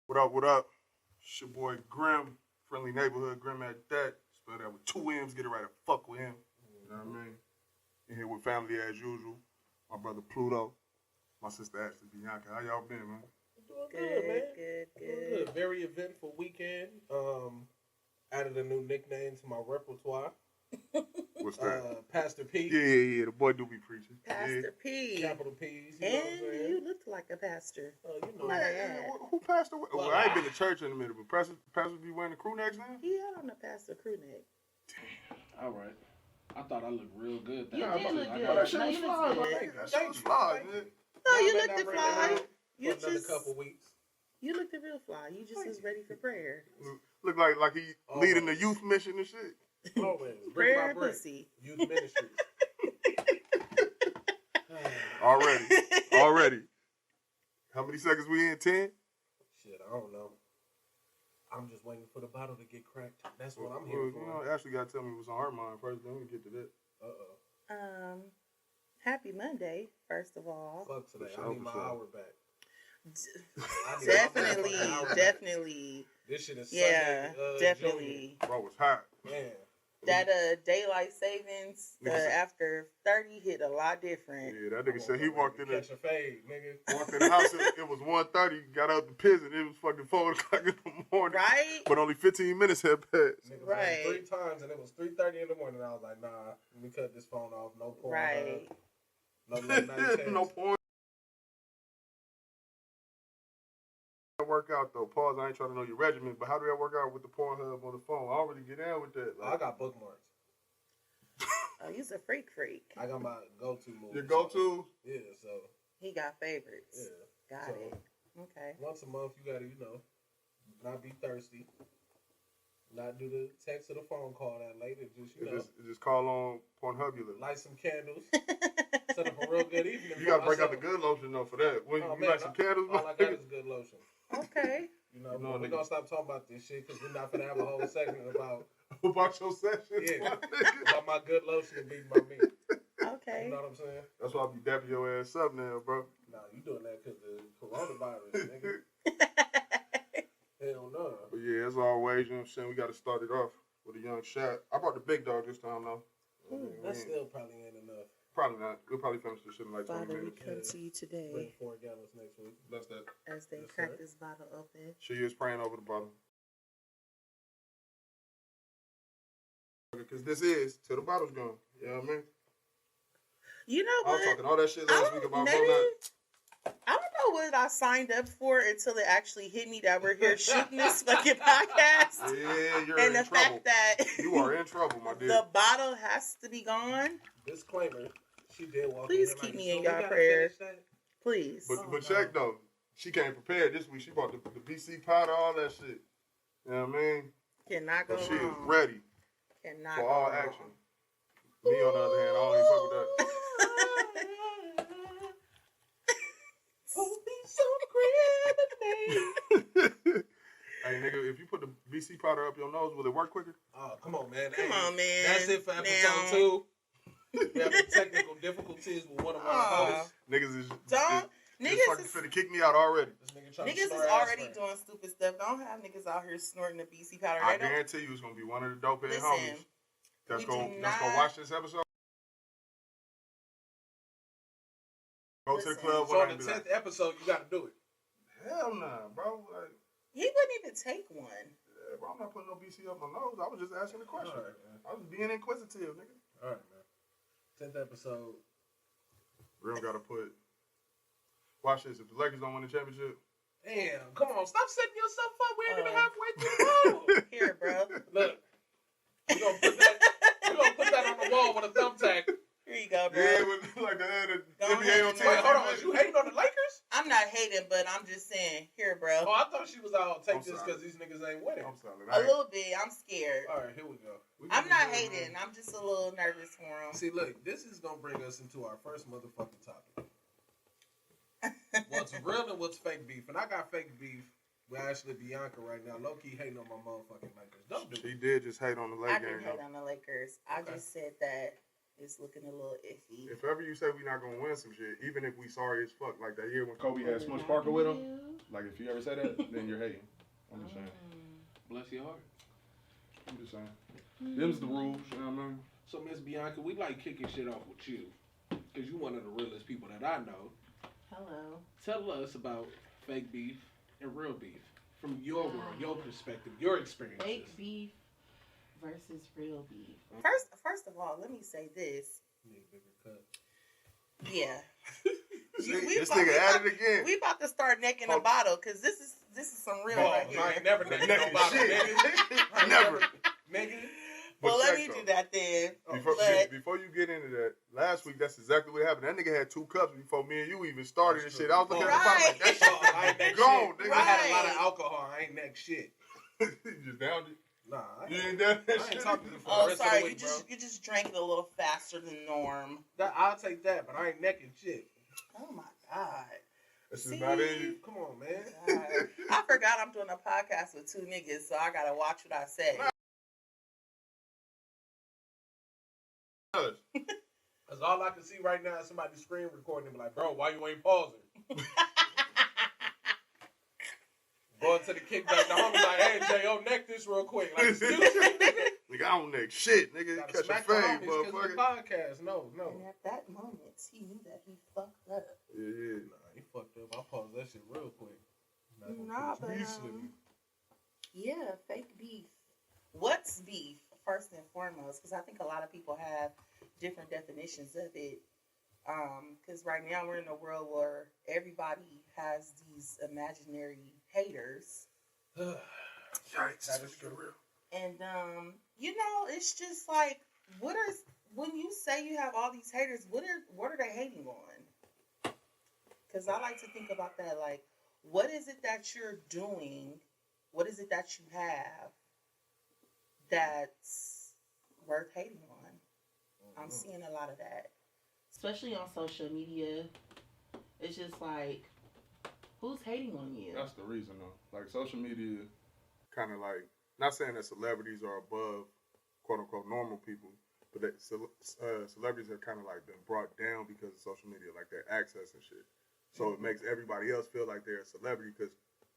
What up, what up? It's your boy Ghrimm, friendly neighborhood Ghrimm at that. Spell that with 2 M's, get it right and fuck with him. You know what I mean? In here with family as usual. My brother Pluto, my sister AshleyBianca. How y'all been, man? Doing good, man. Good. Good. Very eventful weekend. Added a new nickname to my repertoire. What's that? Pastor P. Yeah. The boy do be preaching. Pastor P. Capital P's. You know what I'm And saying? you look like a pastor. You know. Man, who passed away? Well, I ain't been to church in a minute, but pastors be wearing the crew necks now? He had on a pastor crew neck. All right. I thought I looked real good. You did look good. That shit No, was you fly. look good. That shit was fly, man. No, you may looked not it bring fly. it out You for another just couple weeks. you looked it real fly. You just was ready for prayer. Look like he leading the youth mission and shit. Always. Prayer and pussy. Youth ministry. Already. How many seconds we in? 10? Shit, I don't know. I'm just waiting for the bottle to get cracked. That's what I'm Well, here for. you know, Ashley got to tell me what's on her mind first, then we get to that. Happy Monday, first of all. Fuck today. For I need sure, my for sure. hour back. Definitely. This shit is Yeah, Sunday, definitely. Bro, it's hot. Junior. Man. That daylight savings after 30 hit a lot different. Yeah, that nigga said he walked in Catch a fade, nigga. walked in the house, it was 1:30, got out the piss, and it was fucking 4 o'clock in the morning. Right? But only 15 minutes had passed. Nigga Right. 3 times and it was 3:30 in the morning. I was like, nah, let me cut this phone off. No porn. Right. No late night text. No point. Work out though. Pause. I ain't trying to know your regimen, but how do that work out with the Pornhub on the phone? I don't really get down with that. I got bookmarks. Oh, he's a freak. I got my go-to movies. Your go-to? Yeah, so. He got favorites. Yeah. Got it. Okay. Once a month, you gotta, not be thirsty. Not do the text or the phone call that late. Just call on Pornhubula. Light some candles. Set up a real good evening. You gotta break out the good lotion though for that. When you light some candles, all I got is good lotion. Okay. We're gonna stop talking about this shit because we're not gonna have a whole segment about your session. Yeah, about my good lotion and beating my meat. Okay. You know what I'm saying? That's why I be dapping your ass up now, bro. Nah, you doing that because the coronavirus, nigga. Hell no. But yeah, as always, you know what I'm saying, we got to start it off with a young shot. I brought the big dog this time, though. That still probably ain't enough. Probably not. We'll probably finish this shit in like 20 Father, we minutes. come to you today Bring 4 gallons next week. That's that. as they crack this bottle open. She is praying over the bottle. Because this is till the bottle's gone. You know what I mean? You know I was what? talking all that shit last week about maybe, Bro I don't know what I signed up for until it actually hit me that we're here shooting this fucking podcast. Yeah, you're and in the trouble. fact that You are in trouble, my dear. the bottle has to be gone. Disclaimer: she did walk. Please in keep like, me in so your we gotta prayers. finish that? Please. But check though, she came prepared this week. She bought the BC powder, all that shit. You know what I mean? Cannot go So she is wrong. ready Cannot for go all wrong. action. Me, on the other hand, I don't even fuck with that. Hey nigga, if you put the BC powder up your nose, will it work quicker? Oh, come on, man. Come on, man. That's it for episode 2. We have technical difficulties with one of our hosts. Niggas is Niggas fucking is finna kick me out already. Niggas is already doing stupid stuff. Don't have niggas out here snorting the BC powder. I guarantee you it's gonna be one of the dope ass Listen, homies that's gonna watch this episode. Go to the club So one on night the and be 10th episode, you got to do it. hell nah, bro. Like, he wouldn't even take one. yeah, bro, I'm not putting no BC up my nose. I was just asking a question. All right, man. I was being inquisitive, nigga. All right, man. 10th episode. Ghrimm gotta put. Watch this. If the Lakers don't win the championship, Damn, come on, stop setting yourself up. We ain't even halfway through the bottle. Here, bro. Look, we're gonna put that on the wall with a thumbtack. Here you go, bro. yeah, with like the NBA on TV. Wait, hold on, is you hating on the Lakers? I'm not hating, but I'm just saying. Here, bro. Oh, I thought she was out. Take I'm this sorry. because these niggas ain't winning. I'm sorry. A little bit. I'm scared. All right, here we go. I'm not hating. I'm just a little nervous for him. See, look, this is gonna bring us into our first motherfucking topic. What's real and what's fake beef? And I got fake beef with AshleyBianca right now. Low key hating on my motherfucking Lakers. Don't do She it. did just hate on the I Lakers didn't game. hate on the Lakers. I just said that it's looking a little iffy. If ever you say we not gonna win some shit, even if we sorry as fuck, like that year when Kobe had Smush Parker with him, Like, if you ever say that, then you're hating. I'm just saying. Bless your heart. I'm just saying. Them's the rules, you know what I mean? So, Miss Bianca, we like kicking shit off with you. Because you one of the realest people that I know. Hello. Tell us about fake beef and real beef. From your world, your perspective, your experiences. Fake beef versus real beef. First of all, let me say this. Need a bigger cut. Yeah. This nigga at it again. We about to start necking a bottle because this is some real right here. I ain't never necking no bottle, nigga. Never. Nigga. Well, let me do that then. Before you get into that, last week that's exactly what happened. That nigga had 2 cups before me and you even started this shit. I was looking at the bottle like, that shit I ain't neck gone, shit. nigga. I had a lot of alcohol. I ain't neck shit. You just downed it? Nah, You ain't down that I ain't shit? talking to you for Oh, the rest sorry. of the week, You just drank it a little faster than norm. I'll take that, but I ain't necking shit. Oh my God. This is not in you. Come on, man. I forgot I'm doing a podcast with 2 niggas, so I gotta watch what I say. Because all I can see right now is somebody screen recording and be like, bro, why you ain't pausing? Going to the kickback, the homie like, hey, J.O., neck this real quick. Like, excuse me, nigga. Nigga, I don't neck shit, nigga. Gotta Catch a smack the fade, homies 'cause of motherfucker. the podcast. No. And at that moment, he knew that he fucked up. Yeah. Nah, he fucked up. I paused that shit real quick. Nah, but yeah, fake beef. What's beef, first and foremost? Because I think a lot of people have different definitions of it. Because right now we're in a world where everybody has these imaginary haters. Yikes. That is true. And, it's just like, when you say you have all these haters, what are they hating on? Because I like to think about that, like, what is it that you're doing? What is it that you have that's worth hating on? I'm seeing a lot of that. Especially on social media. It's just like, who's hating on you? That's the reason, though. Like, social media kind of like, not saying that celebrities are above, quote-unquote, normal people, but that celebrities have kind of like been brought down because of social media, like their access and shit. So it makes everybody else feel like they're a celebrity because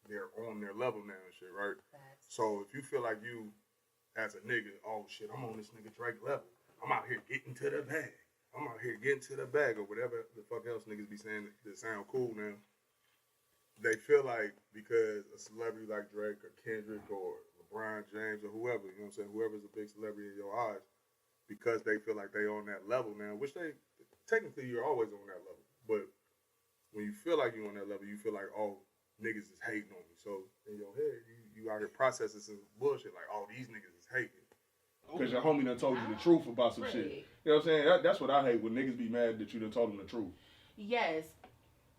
they're on their level now and shit, right? Facts. So if you feel like you, as a nigga, oh shit, I'm on this nigga Drake level. I'm out here getting to the bag. I'm out here getting to the bag, or whatever the fuck else niggas be saying that sound cool now. They feel like because a celebrity like Drake or Kendrick or LeBron James or whoever, you know what I'm saying, whoever's a big celebrity in your eyes, because they feel like they on that level now, which they, technically you're always on that level. But when you feel like you're on that level, you feel like, oh, niggas is hating on me. So in your head, you out here processing some bullshit like, oh, these niggas is hating. Because your homie done told you the truth about some shit. You know what I'm saying? That's what I hate, when niggas be mad that you done told them the truth. Yes.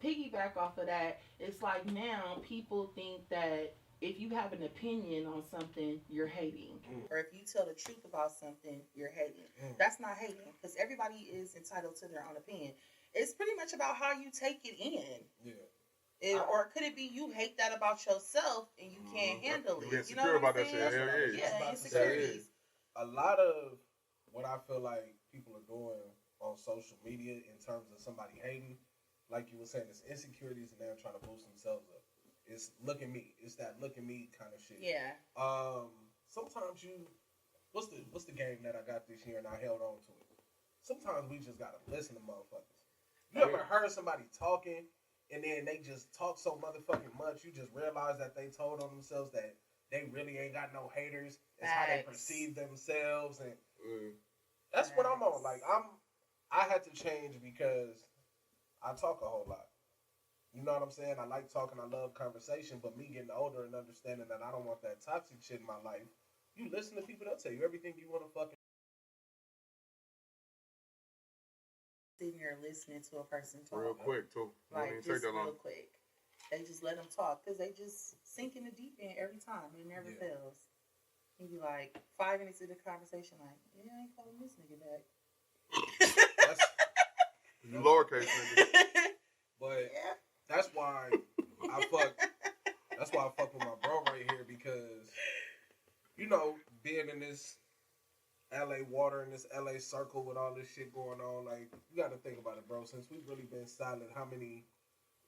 Piggyback off of that, it's like now people think that if you have an opinion on something, you're hating. Or if you tell the truth about something, you're hating. That's not hating, because everybody is entitled to their own opinion. It's pretty much about how you take it in. Yeah. Or could it be you hate that about yourself and you can't handle it? You know what about I'm that saying? shit. Yeah, insecurities. A lot of what I feel like people are doing on social media in terms of somebody hating, like you were saying, it's insecurities and they're trying to boost themselves up. It's look at me. It's that look at me kind of shit. Yeah. Sometimes what's the game that I got this year and I held on to it? Sometimes we just gotta listen to motherfuckers. You ever heard somebody talking and then they just talk so motherfucking much, you just realize that they told on themselves that they really ain't got no haters. It's how they perceive themselves, and that's what I'm on. Like I had to change because I talk a whole lot. You know what I'm saying? I like talking, I love conversation, but me getting older and understanding that I don't want that toxic shit in my life. You listen to people, they'll tell you everything you want to fucking. Sitting here listening to a person talk. Real quick, too. Like, just real quick. They just let them talk because they just sink in the deep end every time. It never fails. You be like 5 minutes into the conversation, like, yeah, I ain't calling this nigga back. You lowercase nigga. But that's why I fuck. That's why I fuck with my bro right here, because being in this LA water, in this LA circle with all this shit going on, like, you got to think about it, bro. Since we've really been silent, how many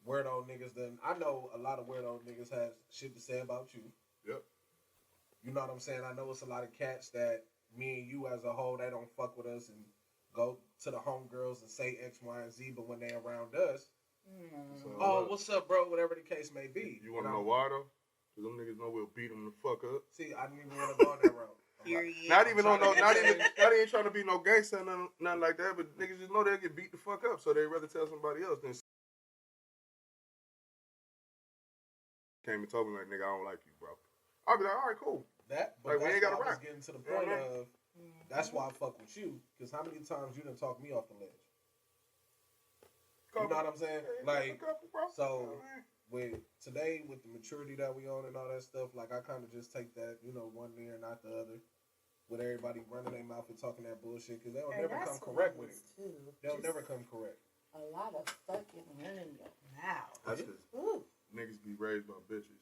weirdo niggas done. I know a lot of weirdo niggas has shit to say about you. Yep. You know what I'm saying? I know it's a lot of cats that me and you as a whole, they don't fuck with us and go to the homegirls and say X, Y, and Z, but when they around us, So, what's up, bro? Whatever the case may be. You want to know why though? Because them niggas know we'll beat them the fuck up. See, I didn't even want to go on that route. Not even trying to be no gangster, nothing like that. But niggas just know they'll get beat the fuck up, so they rather tell somebody else than came and told me like, nigga, I don't like you, bro. I'll be like, all right, cool. But like, we ain't got to I was rock. getting to the point of that's why I fuck with you. Because how many times you done talk me off the ledge? You know what I'm saying? Like, so with today, with the maturity that we on and all that stuff, like I kind of just take that, one ear, not the other. With everybody running their mouth and talking that bullshit, because they'll never come correct with it. They'll never come correct. A lot of fucking running your mouth. That's because niggas be raised by bitches.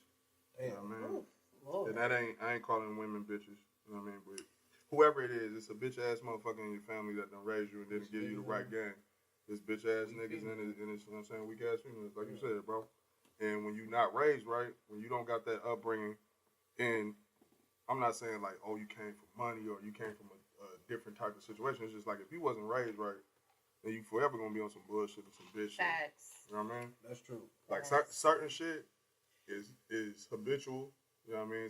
You know what I mean? Lord. And I ain't calling women bitches. You know what I mean? But whoever it is, it's a bitch ass motherfucker in your family that done raise you and didn't give you the right game. This bitch ass niggas and it's, you know what I'm saying, weak ass females, like you said, bro. And when you not raised right, when you don't got that upbringing, and I'm not saying like, oh, you came from money or you came from a different type of situation. It's just like if you wasn't raised right, then you forever gonna be on some bullshit and some bitch shit. Facts. You know what I mean? That's true. Like certain shit is habitual. You know what I mean?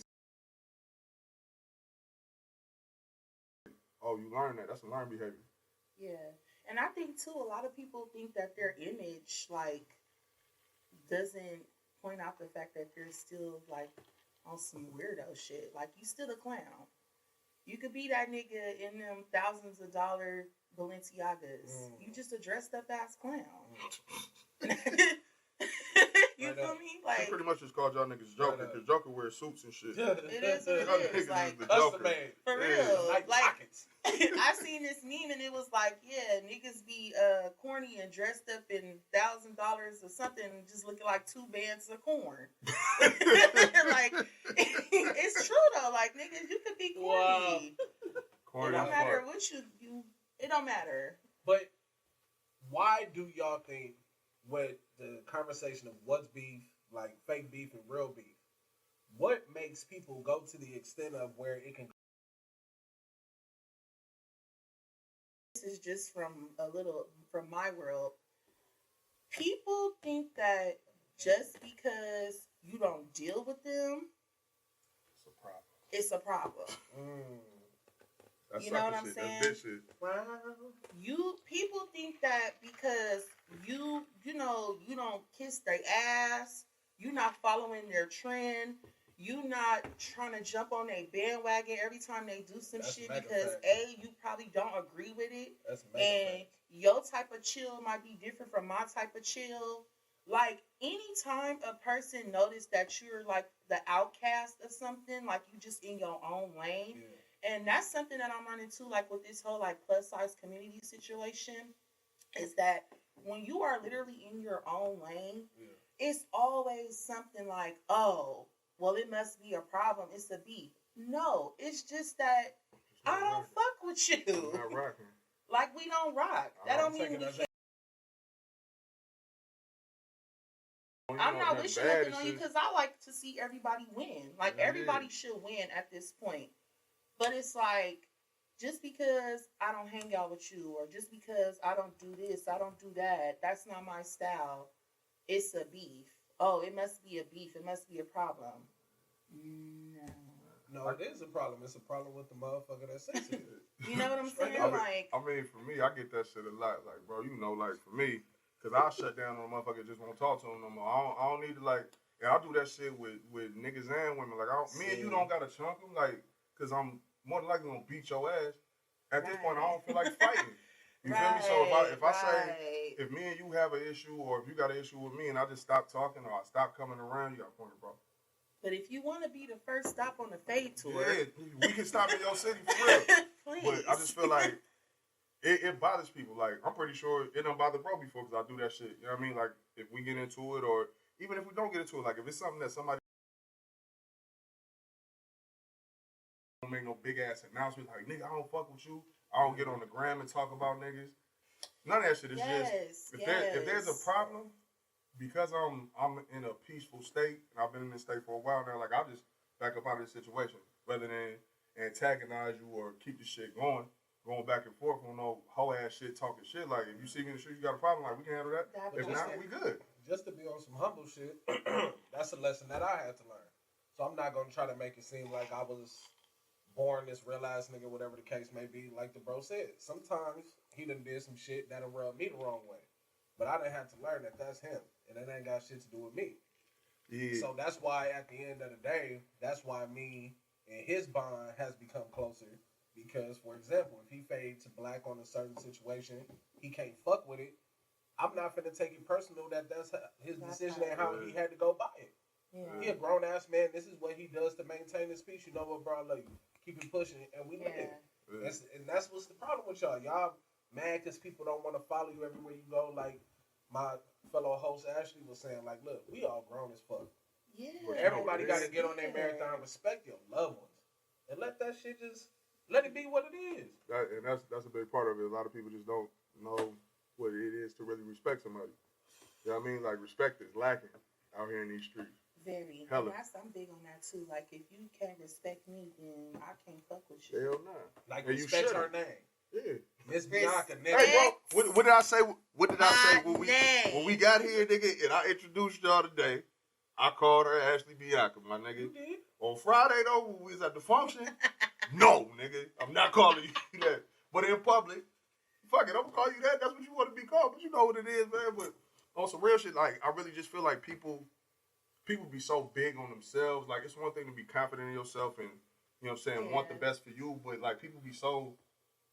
Oh, you learn that. That's a learned behavior. Yeah. And I think, too, a lot of people think that their image, like, doesn't point out the fact that they're still, like, on some weirdo shit. Like, you still a clown. You could be that nigga in them thousands of dollar Balenciagas. You just a dressed up ass clown. You feel me? I Like, pretty much just called y'all niggas Joker, because Joker wears suits and shit. it is what it is. Like, custom made. For real. Yeah. Like, I seen this meme and it was like, yeah, niggas be corny and dressed up in $1,000 or something, just looking like 2 bands of corn. Like, it's true though. Like, niggas, you could be corny. Corny it don't as matter fuck. what you. It don't matter. But why do y'all think with the conversation of what's beef, like fake beef and real beef, what makes people go to the extent of where it can? This is just from my world. People think that just because you don't deal with them, it's a problem. That's you know what I'm shit. saying? That's bitch shit. People think that because you don't kiss their ass, you're not following their trend, you not trying to jump on their bandwagon every time they do some shit because you probably don't agree with it, and your type of chill might be different from my type of chill. Like, anytime a person notice that you're like the outcast of something, like you just in your own lane. Yeah. And that's something that I'm running to, like, with this whole, like, plus-size community situation, is that when you are literally in your own lane, it's always something like, oh, well, it must be a problem. It's a beef. No, it's just that I don't fuck with you. We're not rocking. Like, we don't rock. That don't mean we can't. I'm not wishing nothing on you because I like to see everybody win. Like, everybody should win at this point. But it's like, just because I don't hang out with you, or just because I don't do this, I don't do that, that's not my style. It's a beef. Oh, it must be a beef. It must be a problem. No, it is a problem. It's a problem with the motherfucker that says it. You know what I'm saying? I mean, for me, I get that shit a lot. Like, bro, like, for me, because I'll shut down on a motherfucker, just won't talk to him no more. I don't need to, like, and I'll do that shit with niggas and women. Like, me and you don't got to chunk them, like, because I'm more than likely gonna beat your ass. At this point, I don't feel like fighting. You feel me? So if I say, if me and you have an issue, or if you got an issue with me, and I just stop talking or I stop coming around, you got a point, bro. But if you want to be the first stop on the fade tour, we can stop in your city for real. Please. But I just feel like it bothers people. Like, I'm pretty sure it don't bother bro before, because I do that shit. You know what I mean? Like, if we get into it, or even if we don't get into it, like, if it's something that somebody don't make no big ass announcement, like, nigga, I don't fuck with you, I don't get on the gram and talk about niggas. None of that shit is just if there's a problem, because I'm in a peaceful state, and I've been in this state for a while now. Like, I'll just back up out of this situation rather than antagonize you or keep the shit going back and forth on no whole ass shit, talking shit. Like, if you see me in the street, you got a problem, like, we can handle that. If not, we good. Just to be on some humble shit, that's a lesson that I had to learn. So I'm not gonna try to make it seem like I was born this real ass nigga, whatever the case may be. Like the bro said, sometimes he done did some shit that'll rub me the wrong way, but I done had to learn that that's him, and it ain't got shit to do with me. Yeah. So that's why at the end of the day, that's why me and his bond has become closer. Because, for example, if he fade to black on a certain situation, he can't fuck with it. I'm not finna take it personal that that's his decision and how he had to go by it. Yeah. He a grown ass man. This is what he does to maintain his peace. You know what, bro? I love you. Keep it pushing, and we live. Yeah. And that's what's the problem with y'all. Y'all mad because people don't want to follow you everywhere you go. Like my fellow host Ashley was saying, like, look, we all grown as fuck. Yeah. Everybody got to get on their marathon. Respect your loved ones, and let that shit just let it be what it is. And that's a big part of it. A lot of people just don't know what it is to really respect somebody. You know what I mean? Like, respect is lacking out here in these streets. Very. I'm big on that too. Like, if you can't respect me, then I can't fuck with you. Hell no. Like, respect her name. Yeah. Miss Bianca, nigga. Hey, bro, what did I say? What did I say when we got here, nigga? And I introduced y'all today. I called her AshleyBianca, my nigga. You did? On Friday though, when we was at the function. No, nigga, I'm not calling you that. But in public, fuck it, I'm gonna call you that. That's what you want to be called. But you know what it is, man. But on some real shit, like, I really just feel like people be so big on themselves. Like, it's one thing to be confident in yourself and, you know what I'm saying, want the best for you. But, like, people be so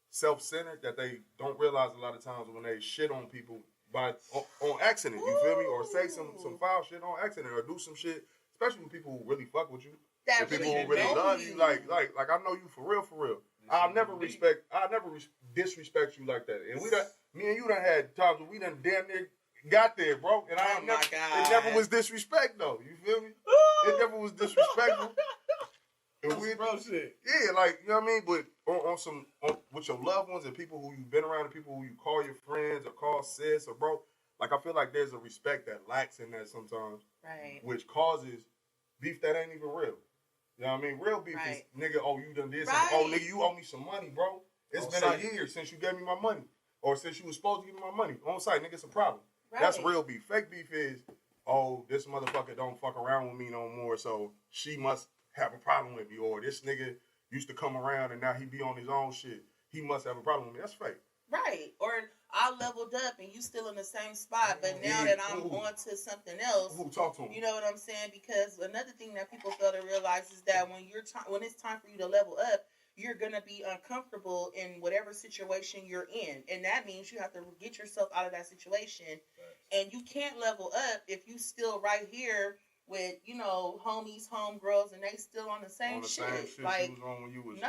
self-centered that they don't realize a lot of times when they shit on people on accident, you feel me? Or say some foul shit on accident or do some shit, especially with people who really fuck with you. And people who really love you. Like I know you for real. I'll never disrespect you like that. And me and you done had times when we done damn near got there, bro. And it never was disrespect though. You feel me? It never was disrespectful. And bro shit. Yeah, like, you know what I mean? But on with your loved ones and people who you've been around and people who you call your friends or call sis or bro, like, I feel like there's a respect that lacks in that sometimes. Right. Which causes beef that ain't even real. You know what I mean? Real beef is, nigga, oh, you done did something. Oh, nigga, you owe me some money, bro. It's been a year since you gave me my money. Or since you was supposed to give me my money. On site, nigga, it's a problem. Right. That's real beef. Fake beef is, oh, this motherfucker don't fuck around with me no more, so she must have a problem with me. Or this nigga used to come around and now he be on his own shit. He must have a problem with me. That's fake. Right. Or I leveled up and you still in the same spot, but now that I'm on to something else, talk to him. You know what I'm saying? Because another thing that people fail to realize is that when it's time for you to level up, you're going to be uncomfortable in whatever situation you're in. And that means you have to get yourself out of that situation. Right. And you can't level up if you still right here with, you know, homies, homegirls, and they still on the same shit. Like, you was on when you was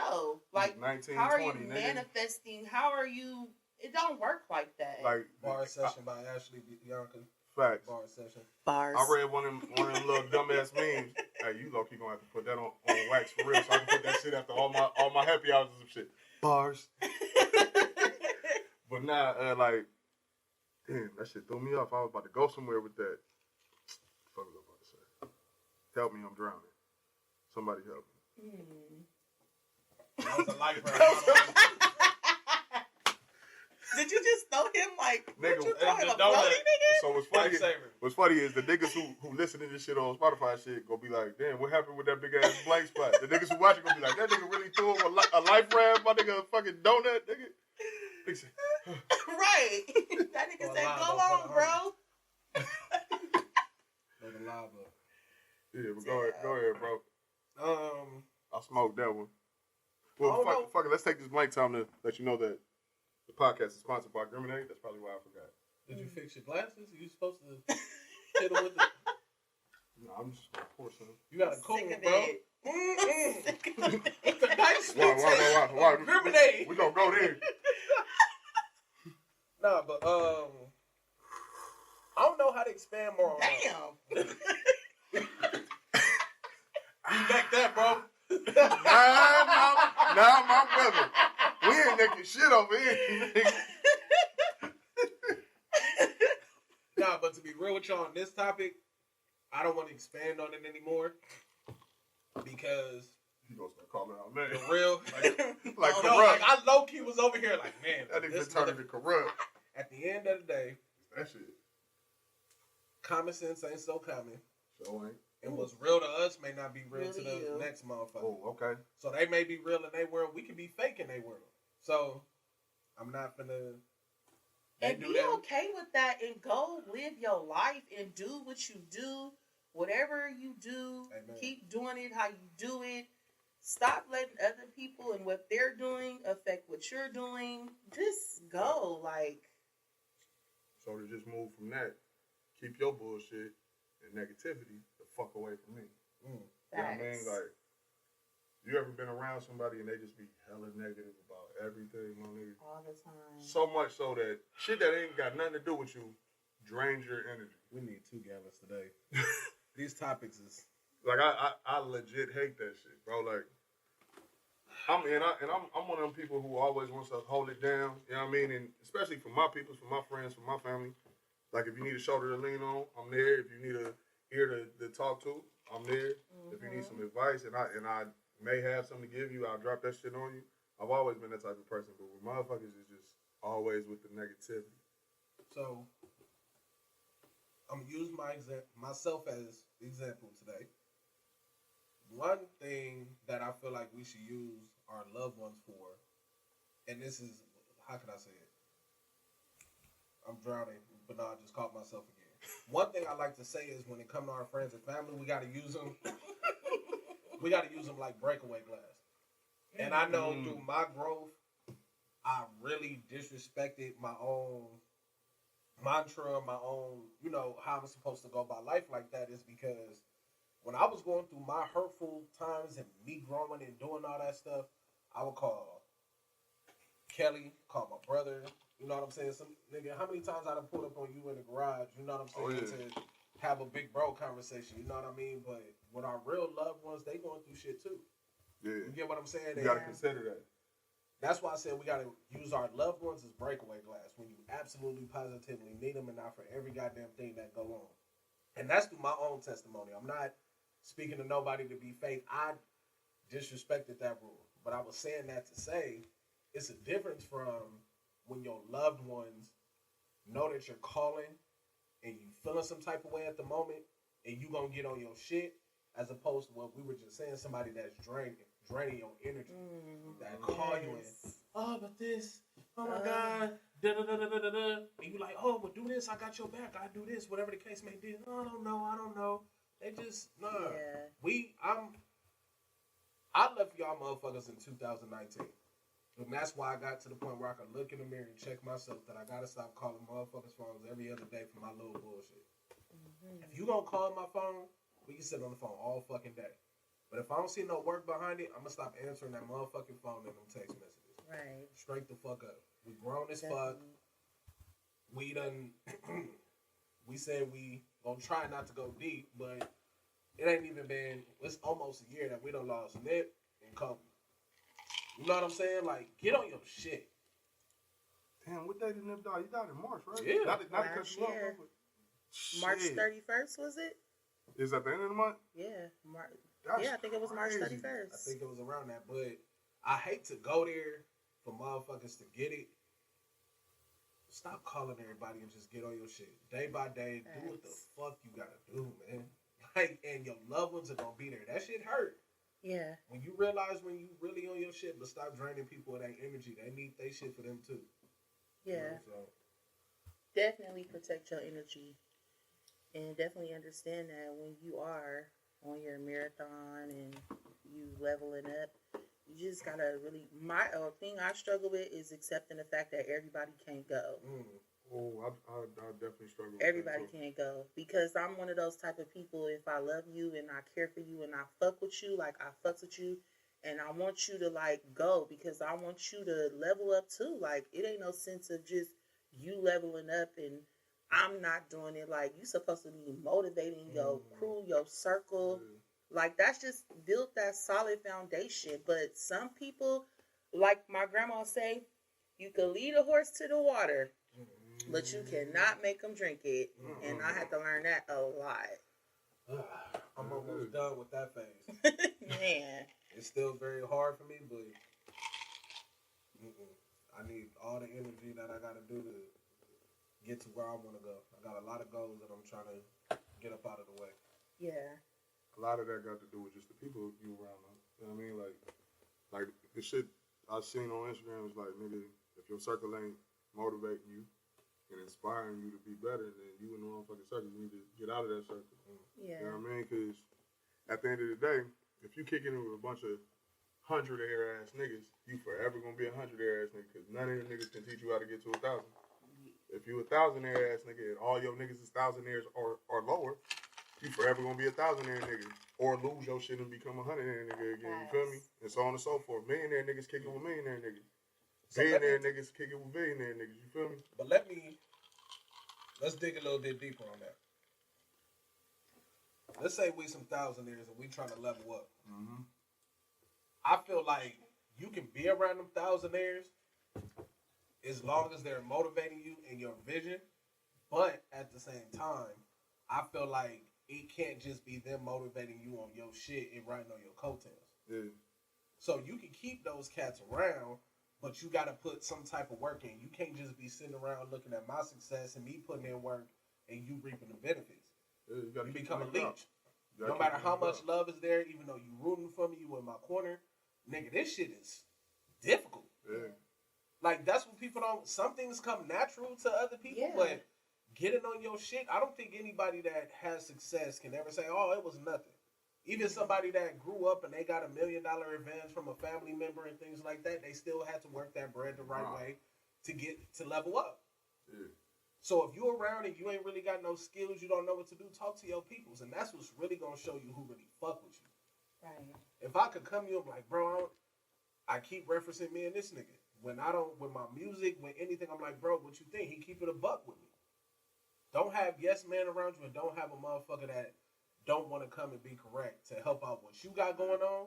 like, 19, how 20, are you nigga. manifesting? How are you? It don't work like that. Like, Bar Session by AshleyBianca. Facts. Bar Session. Bars. I read one of them little dumbass memes. Hey, you low-key gonna have to put that on wax for real, so I can put that shit after all my happy hours and some shit. Bars. But now, like, damn, that shit threw me off. I was about to go somewhere with that. Fuck was I about to say? Help me, I'm drowning. Somebody help me. That was a life Did you just throw him like, nigga, what you throw him, a floaty nigga? So what's funny is the niggas who listen to this shit on Spotify shit gonna be like, damn, what happened with that big ass blank spot? The niggas who watch it gonna be like, that nigga really threw him a life raft, my nigga, a fucking donut, nigga. Right. That nigga said, go on, bro. Yeah, but go ahead, bro. I smoked that one. Well, fuck it. Let's take this blank time to let you know that the podcast is sponsored by Ghrimmonade. That's probably why I forgot. Did you fix your glasses? Are you supposed to hit them with the... No, I'm just gonna pour some. You got a cool one, bro. It's a nice Why? Ghrimmonade. We gonna go there. Nah, but I don't know how to expand more on Damn. You back that, bro. Nah, my brother. We ain't naked shit over here. Nah, but to be real with with y'all on this topic. I don't want to expand on it anymore because You gonna start calling out names. the real, like no, corrupt. like I low key was over here like, man, That nigga this been turning to corrupt. At the end of the day, That shit. common sense ain't so common. So ain't. And what's real to us may not be real to the Really you. next motherfucker. Oh, okay. So they may be real in their world. We can be fake in their world. So I'm not finna. And be okay with that and go live your life and do what you do. Whatever you do, Amen. Keep doing it how you do it. Stop letting other people and what they're doing affect what you're doing. Just go. Like, So to just move from that, keep your bullshit and negativity the fuck away from me. You know what I mean? Like, you ever been around somebody and they just be hella negative about everything, my nigga? all the time. So much so that shit that ain't got nothing to do with you drains your energy. We need 2 gallons today. These topics is Like I legit hate that shit, bro. Like I'm one of them people who always wants to hold it down. You know what I mean? And especially for my people, for my friends, for my family. Like if you need a shoulder to lean on, I'm there. If you need a ear to talk to, I'm there. If you need some advice and I may have something to give you, I'll drop that shit on you. I've always been that type of person, but with motherfuckers is just always with the negativity. so. I'm gonna use myself as example today. One thing that I feel like we should use our loved ones for, and this is, how can I say it? I'm drowning, but no, I just caught myself again. One thing I like to say is when it comes to our friends and family, we gotta use them. We gotta use them like breakaway glass. And I know through my growth, I really disrespected my own mantra, my own, how I'm supposed to go about life like that is because when I was going through my hurtful times and me growing and doing all that stuff, I would call Kelly, call my brother, you know what I'm saying? Some nigga, how many times I done pulled up on you in the garage, you know what I'm saying, to have a big bro conversation, you know what I mean? But with our real loved ones, they going through shit too. Yeah. You get what I'm saying? You gotta consider that. That's why I said we got to use our loved ones as breakaway glass when you absolutely positively need them and not for every goddamn thing that go on. And that's through my own testimony. I'm not speaking to nobody to be fake. I disrespected that rule. But I was saying that to say it's a difference from when your loved ones know that you're calling and you feeling some type of way at the moment and you going to get on your shit as opposed to what we were just saying, somebody that's draining your energy. That call you in, oh, but this, oh my God, da-da-da-da-da-da. And you like, oh, but do this, I got your back, I do this, whatever the case may be. No, I don't know. They just, I left y'all motherfuckers in 2019. And that's why I got to the point where I could look in the mirror and check myself that I got to stop calling motherfuckers' phones every other day for my little bullshit. If you gonna call my phone, we can sit on the phone all fucking day. But if I don't see no work behind it, I'm going to stop answering that motherfucking phone and them text messages. Right. Straight the fuck up. We grown as fuck. We done, we said we gonna try not to go deep, but it ain't even been, it's almost a year that we done lost Nip and Kobe. You know what I'm saying? Like, get on your shit. Damn, what day did Nip die? He died in March, right? Yeah. Not to cut you off, but March 31st, was it? Is that the end of the month? Yeah. That's I think it was March crazy. 31st. I think it was around that, but I hate to go there for motherfuckers to get it. Stop calling everybody and just get on your shit. Day by day, do what the fuck you gotta do, man. Like, and your loved ones are gonna be there. That shit hurt. Yeah. When you realize when you really on your shit, but stop draining people with that energy. They need their shit for them too. Yeah. You know, so. Definitely protect your energy. And definitely understand that when you are on your marathon and you leveling up, you just gotta really. My thing I struggle with is accepting the fact that everybody can't go. Oh, I definitely struggle with Everybody that too. can't go because I'm one of those type of people. If I love you and I care for you and I fuck with you, like I fucks with you, and I want you to like go because I want you to level up too. Like it ain't no sense of just you leveling up and I'm not doing it. Like you supposed to be motivating your crew, your circle. Like that's just built that solid foundation. But some people, like my grandma say, you can lead a horse to the water, But you cannot make them drink it, and I had to learn that a lot. I'm almost done with that phase. Man. It's still very hard for me, but I need all the energy that I got to do to get to where I want to go. I got a lot of goals that I'm trying to get up out of the way. Yeah. A lot of that got to do with just the people you around them. You know what I mean? Like the shit I seen on Instagram is like, nigga, if your circle ain't motivating you and inspiring you to be better, then you in the wrong fucking circle. You need to get out of that circle. Yeah. You know what I mean? Because at the end of the day, if you kick in with a bunch of 100 air ass niggas, you forever gonna be 100 air ass nigga. Because none of them niggas can teach you how to get to 1,000. If you 1,000 air ass nigga and all your niggas is 1,000 airs or lower, you forever gonna be 1,000 air nigga. Or lose your shit and become 100 air nigga again. You feel me? And so on and so forth. Millionaire niggas kicking with millionaire niggas. Billionaire niggas kicking with billionaire niggas. You feel me? But let's dig a little bit deeper on that. Let's say we some thousandaires and we trying to level up. Mm-hmm. I feel like you can be around them thousandaires as long as they're motivating you in your vision. But at the same time, I feel like it can't just be them motivating you on your shit and riding on your coattails. Yeah. So you can keep those cats around, but you got to put some type of work in. You can't just be sitting around looking at my success and me putting in work and you reaping the benefits. Yeah, you become a leech. No matter how much love is there, even though you rooting for me, you in my corner, nigga, this shit is difficult. Yeah. Like, that's what people don't... Some things come natural to other people, but getting on your shit, I don't think anybody that has success can ever say, oh, it was nothing. Even somebody that grew up and they got $1 million advance from a family member and things like that, they still had to work that bread the right way to get to level up. Yeah. So if you're around and you ain't really got no skills, you don't know what to do, talk to your peoples. And that's what's really going to show you who really fuck with you. Right. If I could come to you and be like, bro, I keep referencing me and this nigga. When I don't, with my music, with anything, I'm like, bro, what you think? He keep it a buck with me. Don't have yes man around you and don't have a motherfucker that don't want to come and be correct to help out what you got going on,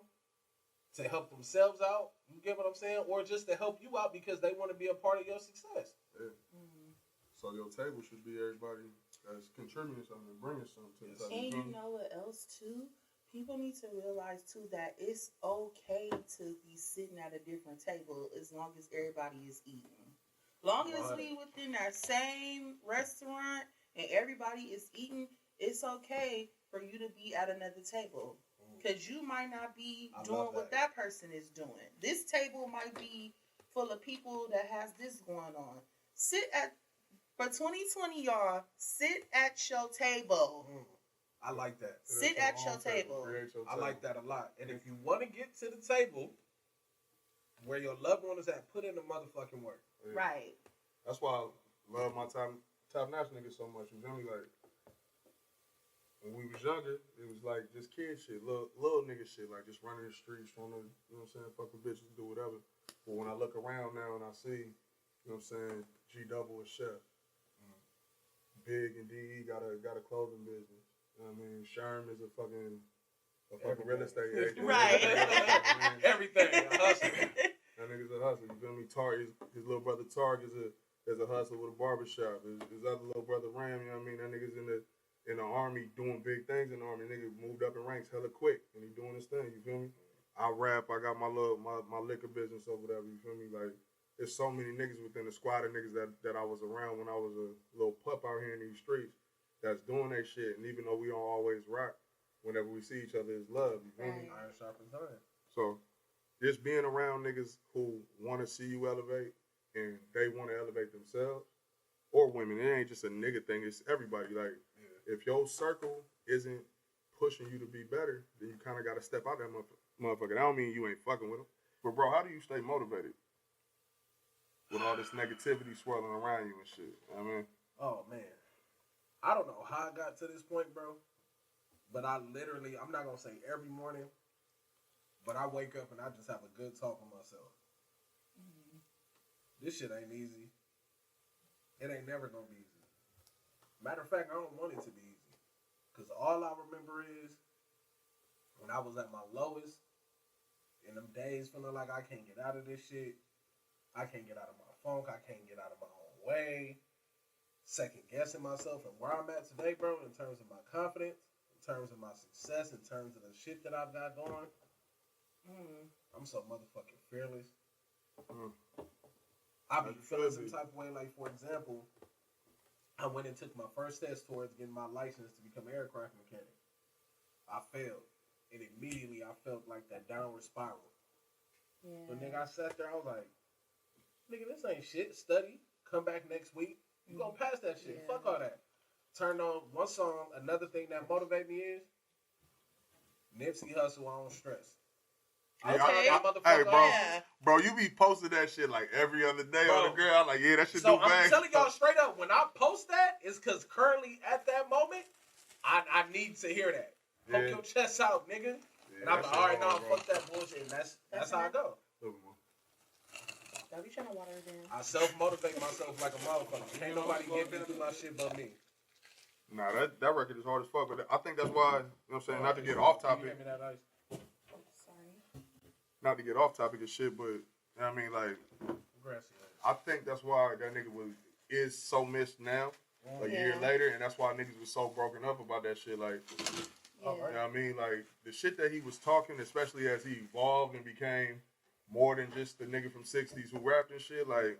to help themselves out. You get what I'm saying? Or just to help you out because they want to be a part of your success. Yeah. Mm-hmm. So your table should be everybody that's contributing something and bringing something to the table. And you know what else too? People need to realize too that it's okay to be sitting at a different table as long as everybody is eating. Long as we within that same restaurant and everybody is eating, it's okay for you to be at another table. Because you might not be doing what that person is doing. This table might be full of people that has this going on. For 2020, y'all, sit at your table. I like that. Sit at your table. I like that a lot. And if you want to get to the table where your loved one is at, put in the motherfucking work. Yeah. Right. That's why I love my top notch niggas so much. You feel me? Like, when we was younger, it was like just kid shit, little nigga shit, like just running the streets, trying to, you know what I'm saying, fuck with bitches, do whatever. But when I look around now and I see, you know what I'm saying, G-Double is chef. Big and D.E. got a clothing business. You know what I mean? Sherm is a fucking real estate agent. Right. Everything. A hustle. That nigga's a hustler. You feel me? His little brother Targ is a hustler with a barbershop. His other little brother Ram, you know what I mean? That nigga's in the army doing big things in the army. Nigga moved up in ranks hella quick and he doing his thing. You feel me? I rap. I got my liquor business or whatever. You feel me? Like, there's so many niggas within the squad of niggas that I was around when I was a little pup out here in these streets that's doing that shit. And even though we don't always rock, whenever we see each other, it's love. You feel me? Iron sharpens iron. So, just being around niggas who want to see you elevate and they want to elevate themselves, or women, it ain't just a nigga thing. It's everybody. Like, if your circle isn't pushing you to be better, then you kind of got to step out that motherfucker. That don't mean you ain't fucking with them. But, bro, how do you stay motivated with all this negativity swirling around you and shit? You know what I mean? Oh, man. I don't know how I got to this point, bro. But I'm not going to say every morning, but I wake up and I just have a good talk with myself. Mm-hmm. This shit ain't easy. It ain't never going to be easy. Matter of fact, I don't want it to be easy. Because all I remember is when I was at my lowest, in them days feeling like I can't get out of this shit, I can't get out of my funk, I can't get out of my own way. second guessing myself and where I'm at today, bro, in terms of my confidence, in terms of my success, in terms of the shit that I've got going. I'm so motherfucking fearless. I be feeling some type of way. Like, for example, I went and took my first steps towards getting my license to become an aircraft mechanic. I failed. And immediately I felt like that downward spiral. Yeah. But nigga, I sat there, I was like, nigga, this ain't shit. Study, come back next week. You gonna pass that shit. Yeah. Fuck all that. Turned on one song. Another thing that motivated me is Nipsey Hussle, I Don't Stress. Okay. Hey, bro, you be posting that shit like every other day on the girl. I'm like, yeah, that shit do bang. I'm telling y'all straight up, when I post that, it's because currently at that moment, I need to hear that. Poke your chest out, nigga. Yeah, and I'm like, all right, no, fuck that bullshit. And that's how I go. Don't be trying to water it down. I self-motivate myself like a motherfucker. Can't nobody get me through my shit but me. Nah, that record is hard as fuck. But I think that's why, you know what I'm saying, not to get off topic. Not to get off topic and shit, but, you know what I mean, like, I think that's why that nigga is so missed now, a year later, and that's why niggas was so broken up about that shit, like, you know what I mean, like, the shit that he was talking, especially as he evolved and became more than just the nigga from 60s who rapped and shit, like,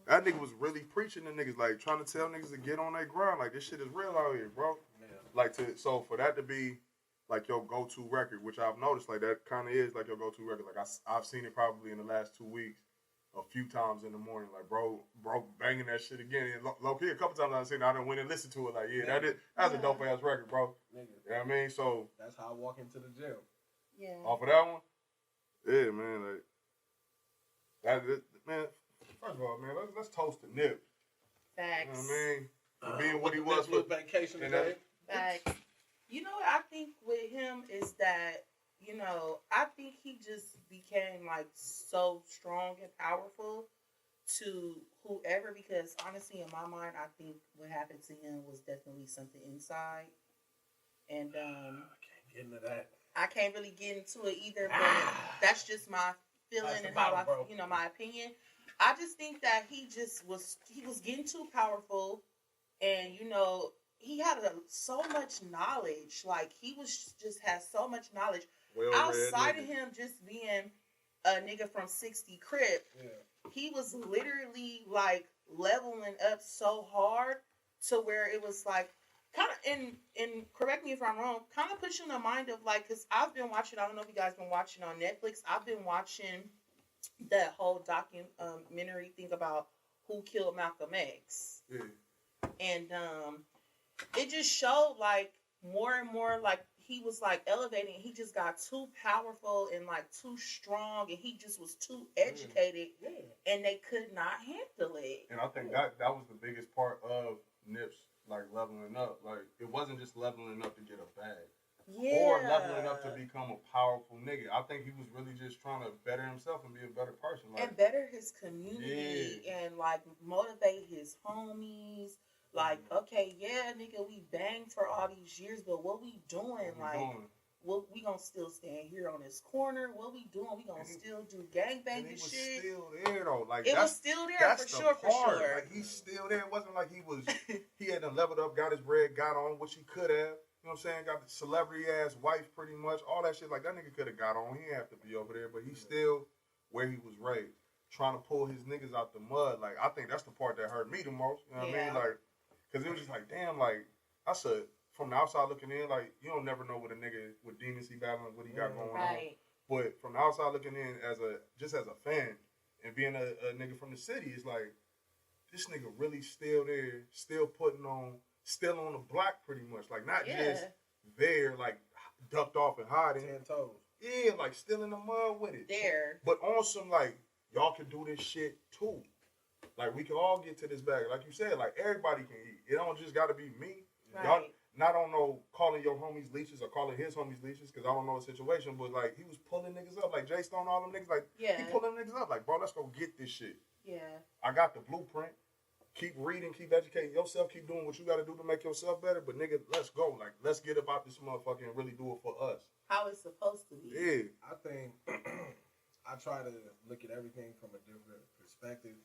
that nigga was really preaching to niggas, like, trying to tell niggas to get on their grind, like, this shit is real out here, bro. Yeah. Like, so for that to be, like, your go-to record, which I've noticed, like, that kind of is, like, your go-to record. Like, I've seen it probably in the last 2 weeks a few times in the morning. Like, bro banging that shit again. And low-key, a couple times I've seen it, I done went and listened to it. Like, that's a dope-ass record, bro. Nigga. You know what I mean? So. That's how I walk into the gym. Yeah. Off of that one? Yeah, man. Like, man, first of all, man, let's toast to Nip. Facts. You know what I mean? For being what he was for. Vacation today. Facts. You know what I think with him is that, you know, I think he just became like so strong and powerful to whoever, because honestly in my mind I think what happened to him was definitely something inside. And I can't get into that. I can't really get into it either, but that's just my feeling and how my opinion. I just think that he was getting too powerful, and you know, he had so much knowledge. Like, he has so much knowledge. Outside of him just being a nigga from 60 Crip, he was literally, like, leveling up so hard to where it was, like, kind of, and correct me if I'm wrong, kind of puts you in the mind of, like, because I've been watching, I don't know if you guys been watching on Netflix, I've been watching that whole documentary thing about who killed Malcolm X. Yeah. And, it just showed, like, more and more, like, he was, like, elevating. He just got too powerful and, like, too strong, and he just was too educated, and they could not handle it. And I think that was the biggest part of Nip's, like, leveling up. Like, it wasn't just leveling up to get a bag. Yeah. Or leveling up to become a powerful nigga. I think he was really just trying to better himself and be a better person. Like, and better his community and, like, motivate his homies. Like, okay, yeah, nigga, we banged for all these years, but what we doing? We gonna still stand here on this corner? What we doing? We gonna still do gangbang and shit? It was still there, though. Like, it was still there, for sure. Like, he's still there. It wasn't like he had to leveled up, got his bread, got on, which he could have. You know what I'm saying? Got the celebrity-ass wife, pretty much. All that shit. Like, that nigga could have got on. He didn't have to be over there, but he's still where he was raised. Trying to pull his niggas out the mud. Like, I think that's the part that hurt me the most. You know what I mean? Like, because it was just like, damn, like, I said, from the outside looking in, like, you don't never know what a nigga, what demons he battling, what he got going on. But from the outside looking in, as a fan, and being a nigga from the city, it's like, this nigga really still there, still still on the block pretty much. Like, not just there, like, ducked off and hiding. 10 toes. Yeah, like, still in the mud with it. There. But on some, like, y'all can do this shit too. Like, we can all get to this bag. Like you said, like, everybody can eat. It don't just got to be me. Right. Y'all, not on no calling your homies leeches or calling his homies leeches, because I don't know the situation, but, like, he was pulling niggas up. Like, Jay Stone, all them niggas, like, he pulling niggas up. Like, bro, let's go get this shit. Yeah. I got the blueprint. Keep reading, keep educating yourself, keep doing what you got to do to make yourself better. But, nigga, let's go. Like, let's get about this motherfucker and really do it for us. How it's supposed to be. Yeah. I think I try to look at everything from a different perspective.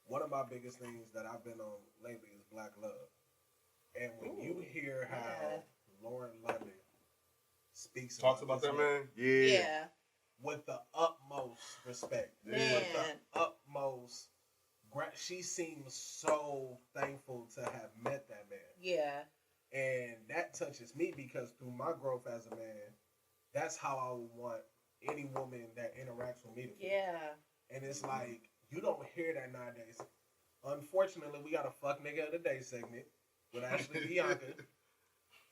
one of my biggest things that I've been on lately is Black Love. And when you hear how Lauren London talks about that, man, Yeah. with the utmost respect, with the utmost, she seems so thankful to have met that man. Yeah. And that touches me because through my growth as a man, that's how I would want any woman that interacts with me to feel. Yeah. And it's like, you don't hear that nowadays. Unfortunately, we got a fuck nigga of the day segment with AshleyBianca.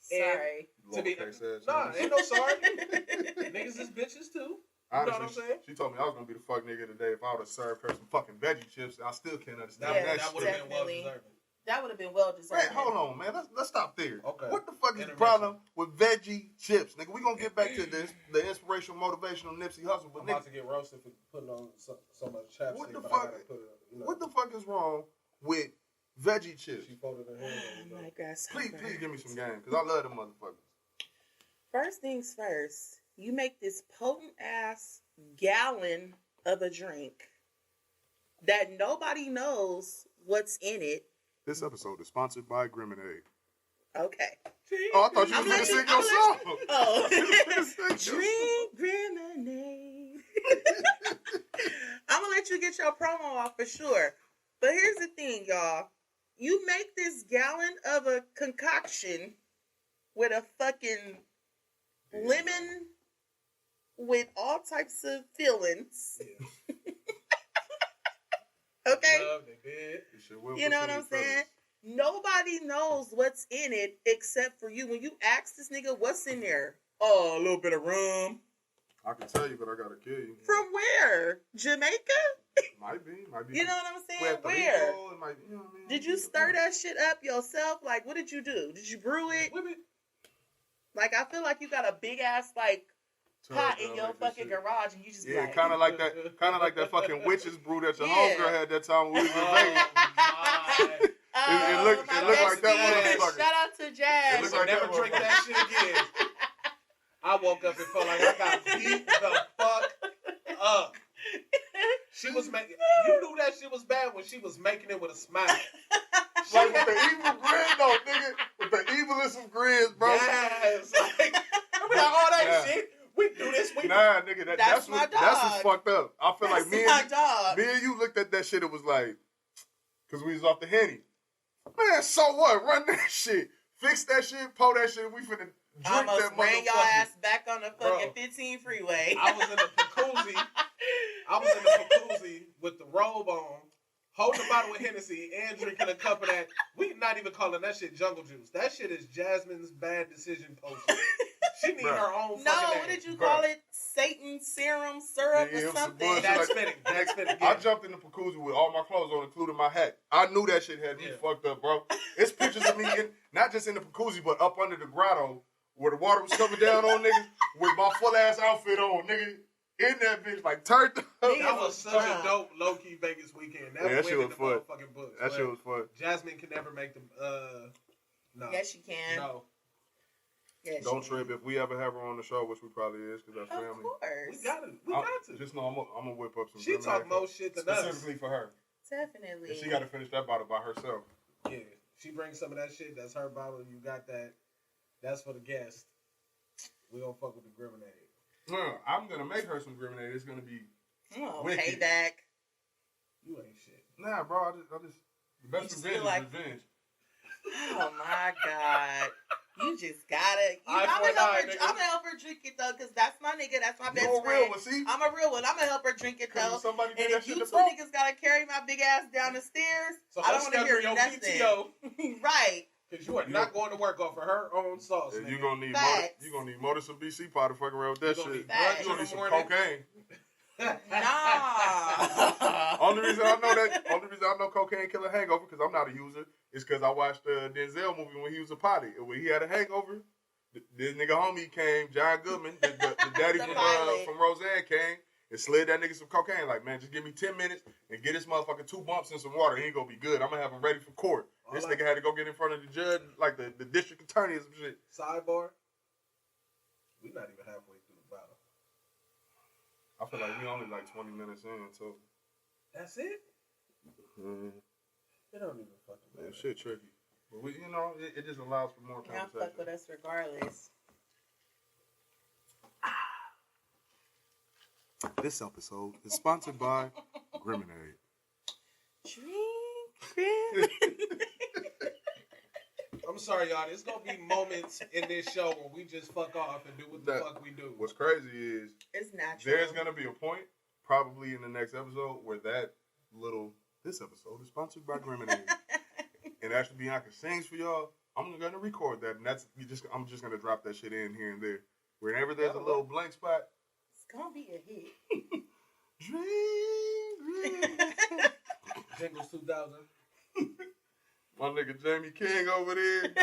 Sorry. Nah, ain't no sorry. Niggas is bitches too. You know what I'm saying? She told me I was gonna be the fuck nigga today if I would have served her some fucking veggie chips. I still can't understand Yeah, that that shit. would have been well deserved. That would have been well deserved. Wait, hold on, man. Let's stop there. Okay. What the fuck is the problem with veggie chips, nigga? We gonna get back to this, the inspirational, motivational Nipsey Hussle, but I'm nigga, about to get roasted for putting on so much chapstick. What the but fuck? I gotta put it, you know. what the fuck is wrong with veggie chips? She folded her hand. Oh my God. Please give me some game, cause I love them motherfuckers. First things first, you make this potent ass gallon of a drink that nobody knows what's in it. This episode is sponsored by Ghrimmonade. Okay. Oh, I thought you was gonna sing your song. Oh. Drink Drink Ghrimmonade. I'm gonna let you get your promo off for sure. But here's the thing, y'all. You make this gallon of a concoction with a fucking lemon with all types of fillings. Yeah. Okay? Love, they did. You know what I'm saying? Nobody knows what's in it except for you. When you ask this nigga what's in there, oh, a little bit of rum. I can tell you, but I gotta kill you. From where? Jamaica? Might be. You know what I'm saying? Puerto Where? Rico, it might be, you know what I mean? Did you stir that shit up yourself? Like, what did you do? Did you brew it? Like, I feel like you got a big ass like pot in your fucking garage, and you just yeah, like, kind of like that fucking witch's brew that your Yeah. homegirl had that time when we was in Vegas. It looked my like that bestie. motherfucker. Shout out to Jazz. It looked So like never that drink that shit again. I woke up and felt like I got beat the fuck up. She was making. You knew that shit was bad when she was making it with a smile. Like with the evil grin though, nigga. With the evilest of grins, bro. Yes. Like, remember all that shit? We do this. Nah, nigga, that's my what, that's dog. what's fucked up. I feel That's like me my dog. and you looked at that shit, it was like, because we was off the Henny. Man, so what? Run that shit. Fix that shit, pull that shit, we finna drink Almost that ran your motherfucker. ass back on the fucking 15 freeway. I was in the jacuzzi with the robe on, holding a bottle of Hennessy and drinking a cup of that. We not even calling that shit jungle juice. That shit is Jasmine's bad decision potion. She need her own fucking what name. did you call it? Satan serum syrup Yeah, it or was some something? bullshit That's like- fitting. That's fitting. I jumped in the jacuzzi with all my clothes on, including my hat. I knew that shit had me fucked up, bro. It's pictures of me, not just in the jacuzzi, but up under the grotto, where the water was coming down on niggas, with my full-ass outfit on, nigga. In that bitch, like, turned up. That was such a dope low-key Vegas weekend. That shit was fun. Motherfucking books. That shit was fun. Jasmine can never make the, no. Yes, you can. No. Yes, Don't you can. trip if we ever have her on the show, which we probably is, because that's family. Of course. We got to. Just know I'm gonna whip up some. She talk more shit than us. specifically for her. Definitely. And she got to finish that bottle by herself. Yeah. She brings some of that shit. That's her bottle. You got that. That's for the guest. We gonna fuck with the Ghrimmonade. I'm gonna make her some Ghrimmonade. It's gonna be wicked. Payback. You ain't shit. Nah, bro. I just the best You revenge feel like- is revenge. Oh my God. You just gotta. I'm I gonna help her drink it though, because that's my nigga. That's my best You a friend. real one, see? I'm a real one. I'm gonna help her drink it though. Somebody And did that if you shit two to bro. niggas gotta carry my big ass down the stairs, So I don't want to hear your nothing. PTO. Right. Because you are not going to work off of her own sauce. Yeah, nigga. you gonna need Facts. you gonna need more than some BC powder fucking around with that You gonna shit. need Facts. You gonna need some Morning. cocaine. Nah. Only reason I know cocaine kill a hangover because I'm not a user is because I watched the Denzel movie when he was a potty and when he had a hangover. This nigga homie came, John Goodman, the daddy The from pilot. Roseanne came and slid that nigga some cocaine. Like, man, just give me 10 minutes and get this motherfucker 2 bumps and some water. He ain't gonna be good. I'm gonna have him ready for court. This nigga had to go get in front of the judge, like the district attorney or some shit. Sidebar. We not even halfway through the bottle. I feel like we only like 20 minutes in, so. That's it? It don't even fucking matter. Shit tricky. But we, it just allows for more Y'all conversation. fuck with us regardless. This episode is sponsored by Ghrimmonade. Drink, Ghrimm. I'm sorry, y'all. There's gonna be moments in this show where we just fuck off and do what the fuck we do. What's crazy is It's natural. there's gonna be a point, probably in the next episode, where this episode is sponsored by Ghrimmonade. And AshleyBianca sings for y'all. I'm gonna record that, and I'm just gonna drop that shit in here and there. Whenever there's a little blank spot, It's gonna be a hit. Drink. Jingles 2000. My nigga Jamie King over there.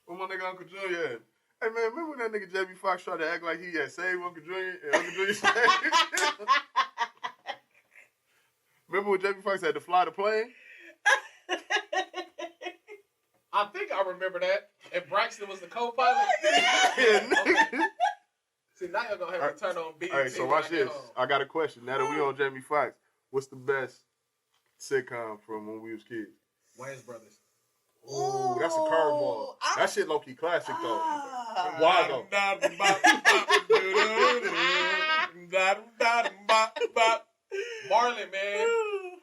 Where my nigga Uncle Junior at? Hey man, remember when that nigga Jamie Foxx tried to act like he had saved Uncle Junior and Uncle Junior saved him? Remember when Jamie Foxx had to fly the plane? I think I remember that. And Braxton was the co-pilot. Yeah, nigga. See, now you're gonna have to turn on BET. Alright, so watch this. I got a question. Now that we on Jamie Foxx, what's the best sitcom from when we was kids? Wayans Brothers. Ooh, that's a curveball. That shit low-key classic though. Ah. Why though? Marlon, man.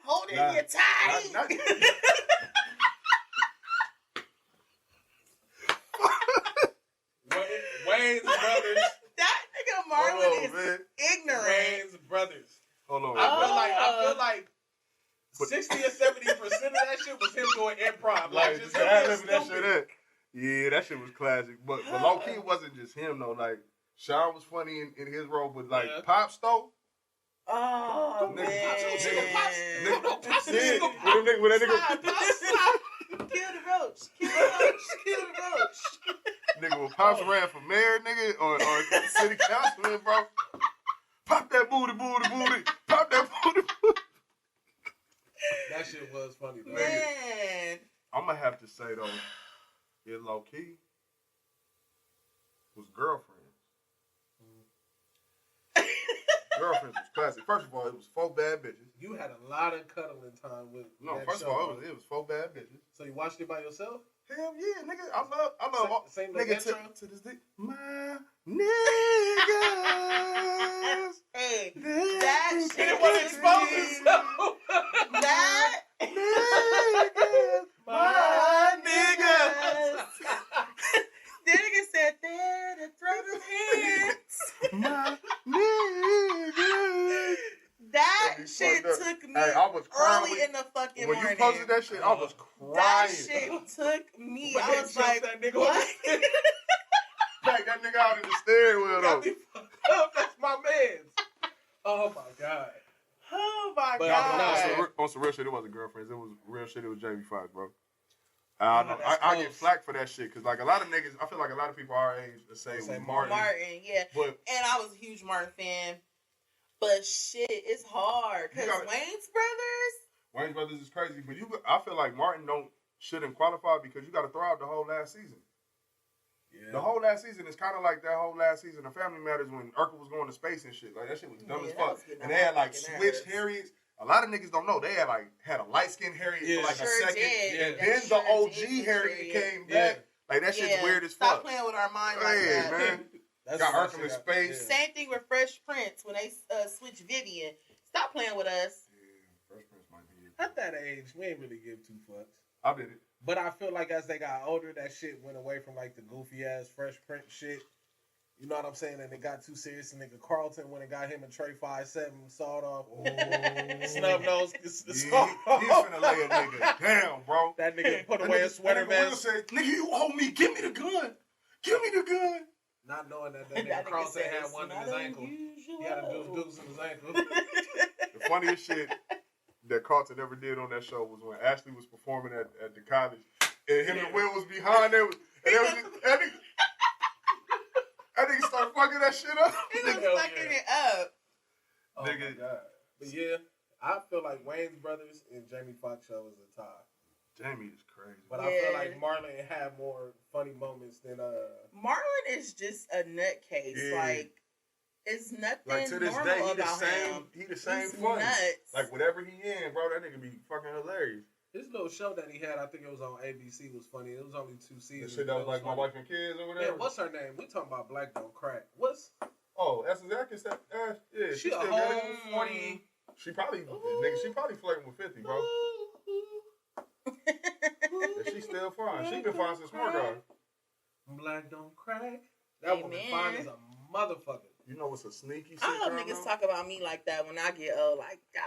Hold it your tight. Wayans Brothers. That nigga Marlon is man. ignorant. Wayans Brothers. Hold on. I feel like 60 or 70% of that shit was him doing improv. Like just him being that stupid. shit in. Yeah, that shit was classic. But low key, it wasn't just him though. Like Sean was funny in his role, but like Pops though. Oh, Nigga, man. Pops, Yeah, with that nigga, Kill the roach. Kill the roach. Kill the roach. nigga, when Pops ran for mayor, nigga, or city councilman, bro. Pop that booty, booty, booty. Pop that booty, booty. That shit was funny, though. Man. I'm gonna have to say though, it low key was Girlfriends. Girlfriends was classic. First of all, it was 4 bad bitches. You had a lot of cuddling time with. No, that first show, of all, bro. it was 4 bad bitches. So you watched it by yourself? Hell yeah, nigga. I love all, Same nigga intro? to this day. My niggas. Hey, that He shit didn't want to was expose me. himself. That Niggas. My niggas. That nigga said there to throw the hands. My niggas. That That'd be shit fucked up. took me Hey, I was crying early in the fucking when morning. you posted that shit, I was crying. That shit took me. When I they was jumped like, that nigga what? Back that nigga out in the steering wheel Got though. me fucked up. That's my man's. Oh my god. Oh my But, god. On some real shit, it wasn't Girlfriends. It was real shit. It was Jamie Foxx, bro. I get flack for that shit because like a lot of niggas, I feel like a lot of people our age say Martin. Martin, yeah. But And I was a huge Martin fan. But shit, it's hard. Because Wayne's Wayne's Brothers is crazy, but I feel like Martin shouldn't qualify because you got to throw out the whole last season. Yeah. The whole last season is kind of like that whole last season of Family Matters when Urkel was going to space and shit. Like that shit was dumb as fuck. And they had like switched Harriets. A lot of niggas don't know they had a light skinned Harriet for like a second, and then the OG Harriet came back. Like that shit's weird as fuck. Stop playing with our mind like that. Man. Got Urkel in space. Same thing with Fresh Prince when they switched Vivian. Stop playing with us. Yeah, Fresh Prince might be it. At that age, we ain't really give 2 fucks. I did it. But I feel like as they got older, that shit went away from like the goofy ass Fresh Prince shit. You know what I'm saying? And it got too serious. And nigga Carlton when it got him and Trey 5'7" sawed off. Snub nose. He's finna lay a nigga down, bro. That nigga put away a sweater vest. Say, nigga, you owe me. Give me the gun. Give me the gun. Not knowing that nigga Carlton had one in his ankle. He had a deuce in his ankle. The funniest shit that Carlton ever did on that show was when Ashley was performing at the college, and him and Will was behind there, and that nigga started fucking that shit up. He was fucking it up. Oh my god. But yeah, I feel like Wayne's Brothers and Jamie Foxx show is a tie. Jamie is crazy. But I feel like Marlon had more funny moments than Marlon is just a nutcase. Yeah. Like, It's nothing Like to this normal day, about him. He the same He's funny. nuts. Like whatever he in, bro, that nigga be fucking hilarious. His little show that he had, I think it was on ABC, was funny. It was only 2 seasons. The shit that was like My Wife and Kids or whatever. Yeah, what's her name? We talking about Black Don't Crack. What's? Oh, that's exactly that. Yeah, She a still whole got it. 40. She probably, nigga, she probably flirting with 50, bro. Yeah, she still fine. She been fine since Smart Guy. Black Don't Crack. That woman fine as a motherfucker. You know what's a sneaky sitcom? I hope niggas talk about me like that when I get old. Like, God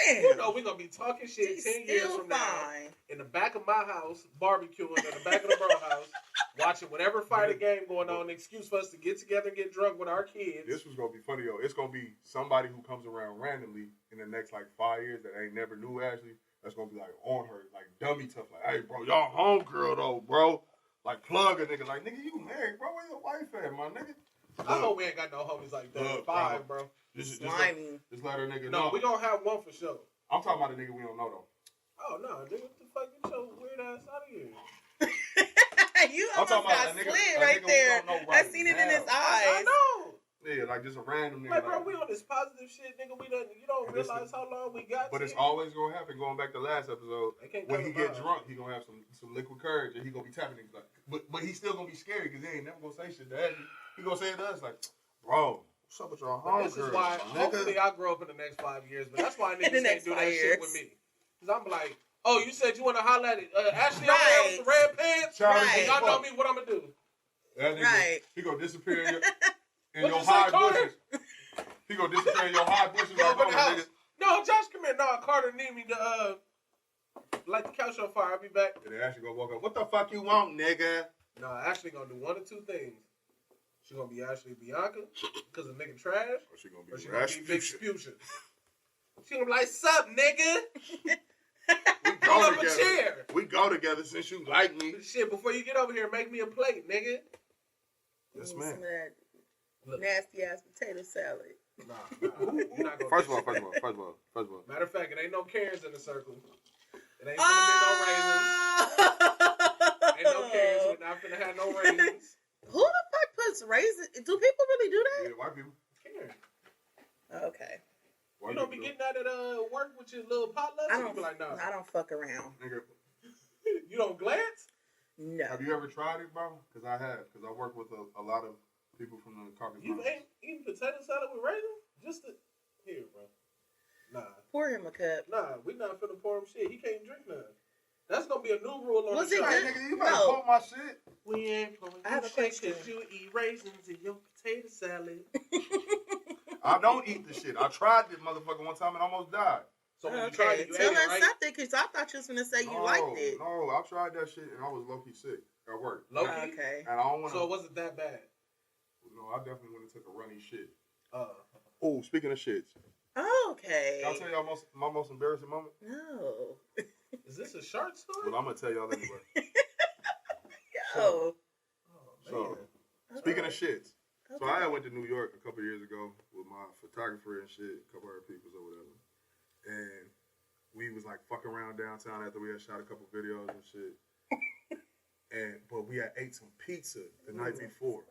damn. You know we gonna be talking shit She's 10 years still from now fine. in the back of my house, barbecuing in the back of the bro house, watching whatever fighting game going on. An excuse for us to get together and get drunk with our kids. This was gonna be funny, yo. It's gonna be somebody who comes around randomly in the next like 5 years that ain't never knew Ashley. That's gonna be like on her, like dummy tough. Like, hey, bro, y'all homegirl though, bro. Like plug a nigga. Like, nigga, you married, bro? Where your wife at, my nigga? I hope we ain't got no homies like that. Look, 5, bro. Just Slimy. let her nigga No, know. we gonna have one for sure. I'm talking about a nigga we don't know though. Oh no, nigga, what the fuck? Get your weird ass out of here. You I'm almost talking about got a nigga- slid a right nigga we there. don't know I right seen it in his now. I eyes. know. Yeah, like just a random nigga. Like, bro, we on this positive shit, nigga. We done, you don't And this realize is- how long we got. But it's always gonna happen. Going back to last episode, They can't when cut he him get out. drunk, he gonna have some liquid courage, and he gonna be tapping niggas like. But he still gonna be scary because he ain't never gonna say shit to Ashley. He gonna say it to us like, bro, what's up with y'all But this is homegirl, why, my hopefully, nigga? I grow up in the next 5 years. But that's why In the niggas can't next do 5 that shit years. with me. Because I'm like, oh, you said you want to holler at it. Ashley over there Right. with the red pants? Childish Right. as Y'all know fuck. me, what I'm going to do. That nigga, Right. he gonna disappear in your, What your you say, high Carter? bushes. He gonna disappear in your high bushes Go like, over oh, the house. nigga. No, Josh, come here. No, Carter need me to light the couch on fire. I'll be back. And then Ashley gonna walk up. What the fuck you want, nigga? No, Ashley going to do one of two things. She going to be AshleyBianca because the nigga trash. Or she gonna be Or she going to be Big Rasputia. Sputia. She going to be like, sup, nigga? We Pull go up a together. chair. We go together since you like me. Shit, before you get over here, make me a plate, nigga. Yes, Some man. of that Look, nasty ass potato salad. nah, you're not gonna First of get all, shit. first of all. Matter of fact, it ain't no Karens in the circle. It ain't finna be no raisins. Ain't no Karens. We're not finna have no raisins. Who the fuck puts raisins? Do people really do Yeah, white people. Karen. that? Okay. White You don't be people getting that at work with your little potlucks? I You don't. be like, nah. I don't fuck around. Nigga, You don't glance? No. have you ever tried it, bro? Because I have. Because I work with a lot of people from the Caucasus You Mountains. ain't eating potato salad with raisins? Just to... Here, bro. Nah. Pour him a cup. Nah, we not finna pour him shit. He can't drink none. That's gonna be a new rule on Was the it show. Hey, good? nigga, you better No. pump my shit. We ain't pouring I have a shit question. 'cause you eat raisins in your potato salad. I don't eat the shit. I tried this motherfucker one time and almost died. So when you tried Okay. it, you Tell ate it, us right? something, because I thought you was gonna say you liked it. No, I tried that shit and I was low-key sick at work. Low-key? Okay. And I don't want to. So it wasn't that bad. No, I definitely went and took a runny shit. Uh, Oh, speaking of shits. Okay. Can I tell y'all my most embarrassing moment? No. is this a shark story? Well, I'm going to tell y'all anyway. Yo. Oh, So, man. speaking of shits. So Okay. I went to New York a couple years ago with my photographer and shit, a couple other peoples or whatever. And we was like fucking around downtown after we had shot a couple videos and shit. But we had ate some pizza the night before.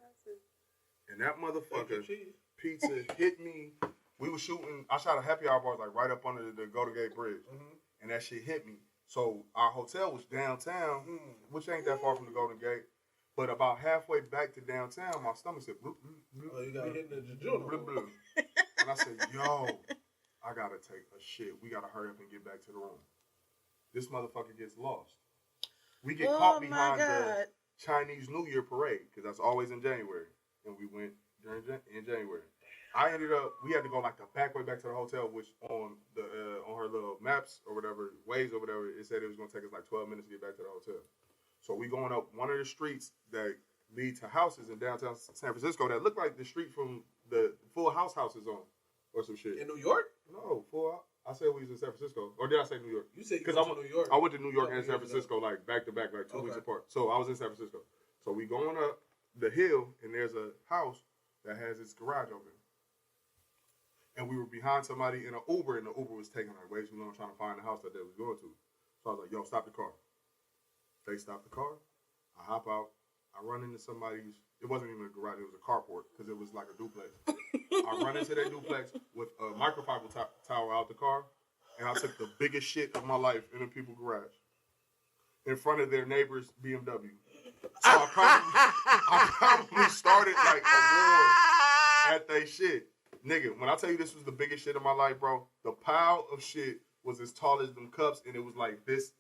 And that Thank you, motherfucker cheese. pizza hit me. We were shooting, I shot a happy hour bar like right up under the Golden Gate Bridge. Mhm. And that shit hit me. So our hotel was downtown, which ain't that far from the Golden Gate. But about halfway back to downtown, my stomach said, bloop, bloop, bloop, Oh, you got bloop, hit in the bloop, jejunum. bloop. And I said, yo, I gotta take a shit. We gotta hurry up and get back to the room. This motherfucker gets lost. We get Oh caught my behind the God. Chinese New Year parade, because that's always in January. And we went in January. We had to go like the back way back to the hotel, which on her little maps or whatever, Waze or whatever, it said it was gonna take us like 12 minutes to get back to the hotel. So we going up one of the streets that lead to houses in downtown San Francisco that look like the street from the Full House houses on, or some shit. In New York? No, I said we was in San Francisco, or did I say New York? You said you 'Cause went to New York. I went to New York Couple and San years ago. Francisco like back to back, like 2 weeks Okay. apart. So I was in San Francisco. So we going up the hill, and there's a house that has its garage open. And we were behind somebody in an Uber, and the Uber was taking like way too long trying to find the house that they was going to. So I was like, yo, stop the car. They stopped the car. I hop out. I run into somebody's. It wasn't even a garage. It was a carport because it was like a duplex. I run into that duplex with a microfiber towel out the car, and I took the biggest shit of my life in a people's garage in front of their neighbor's BMW. So I probably started like a war at they shit. Nigga, when I tell you this was the biggest shit of my life, bro, the pile of shit was as tall as them cups, and it was like this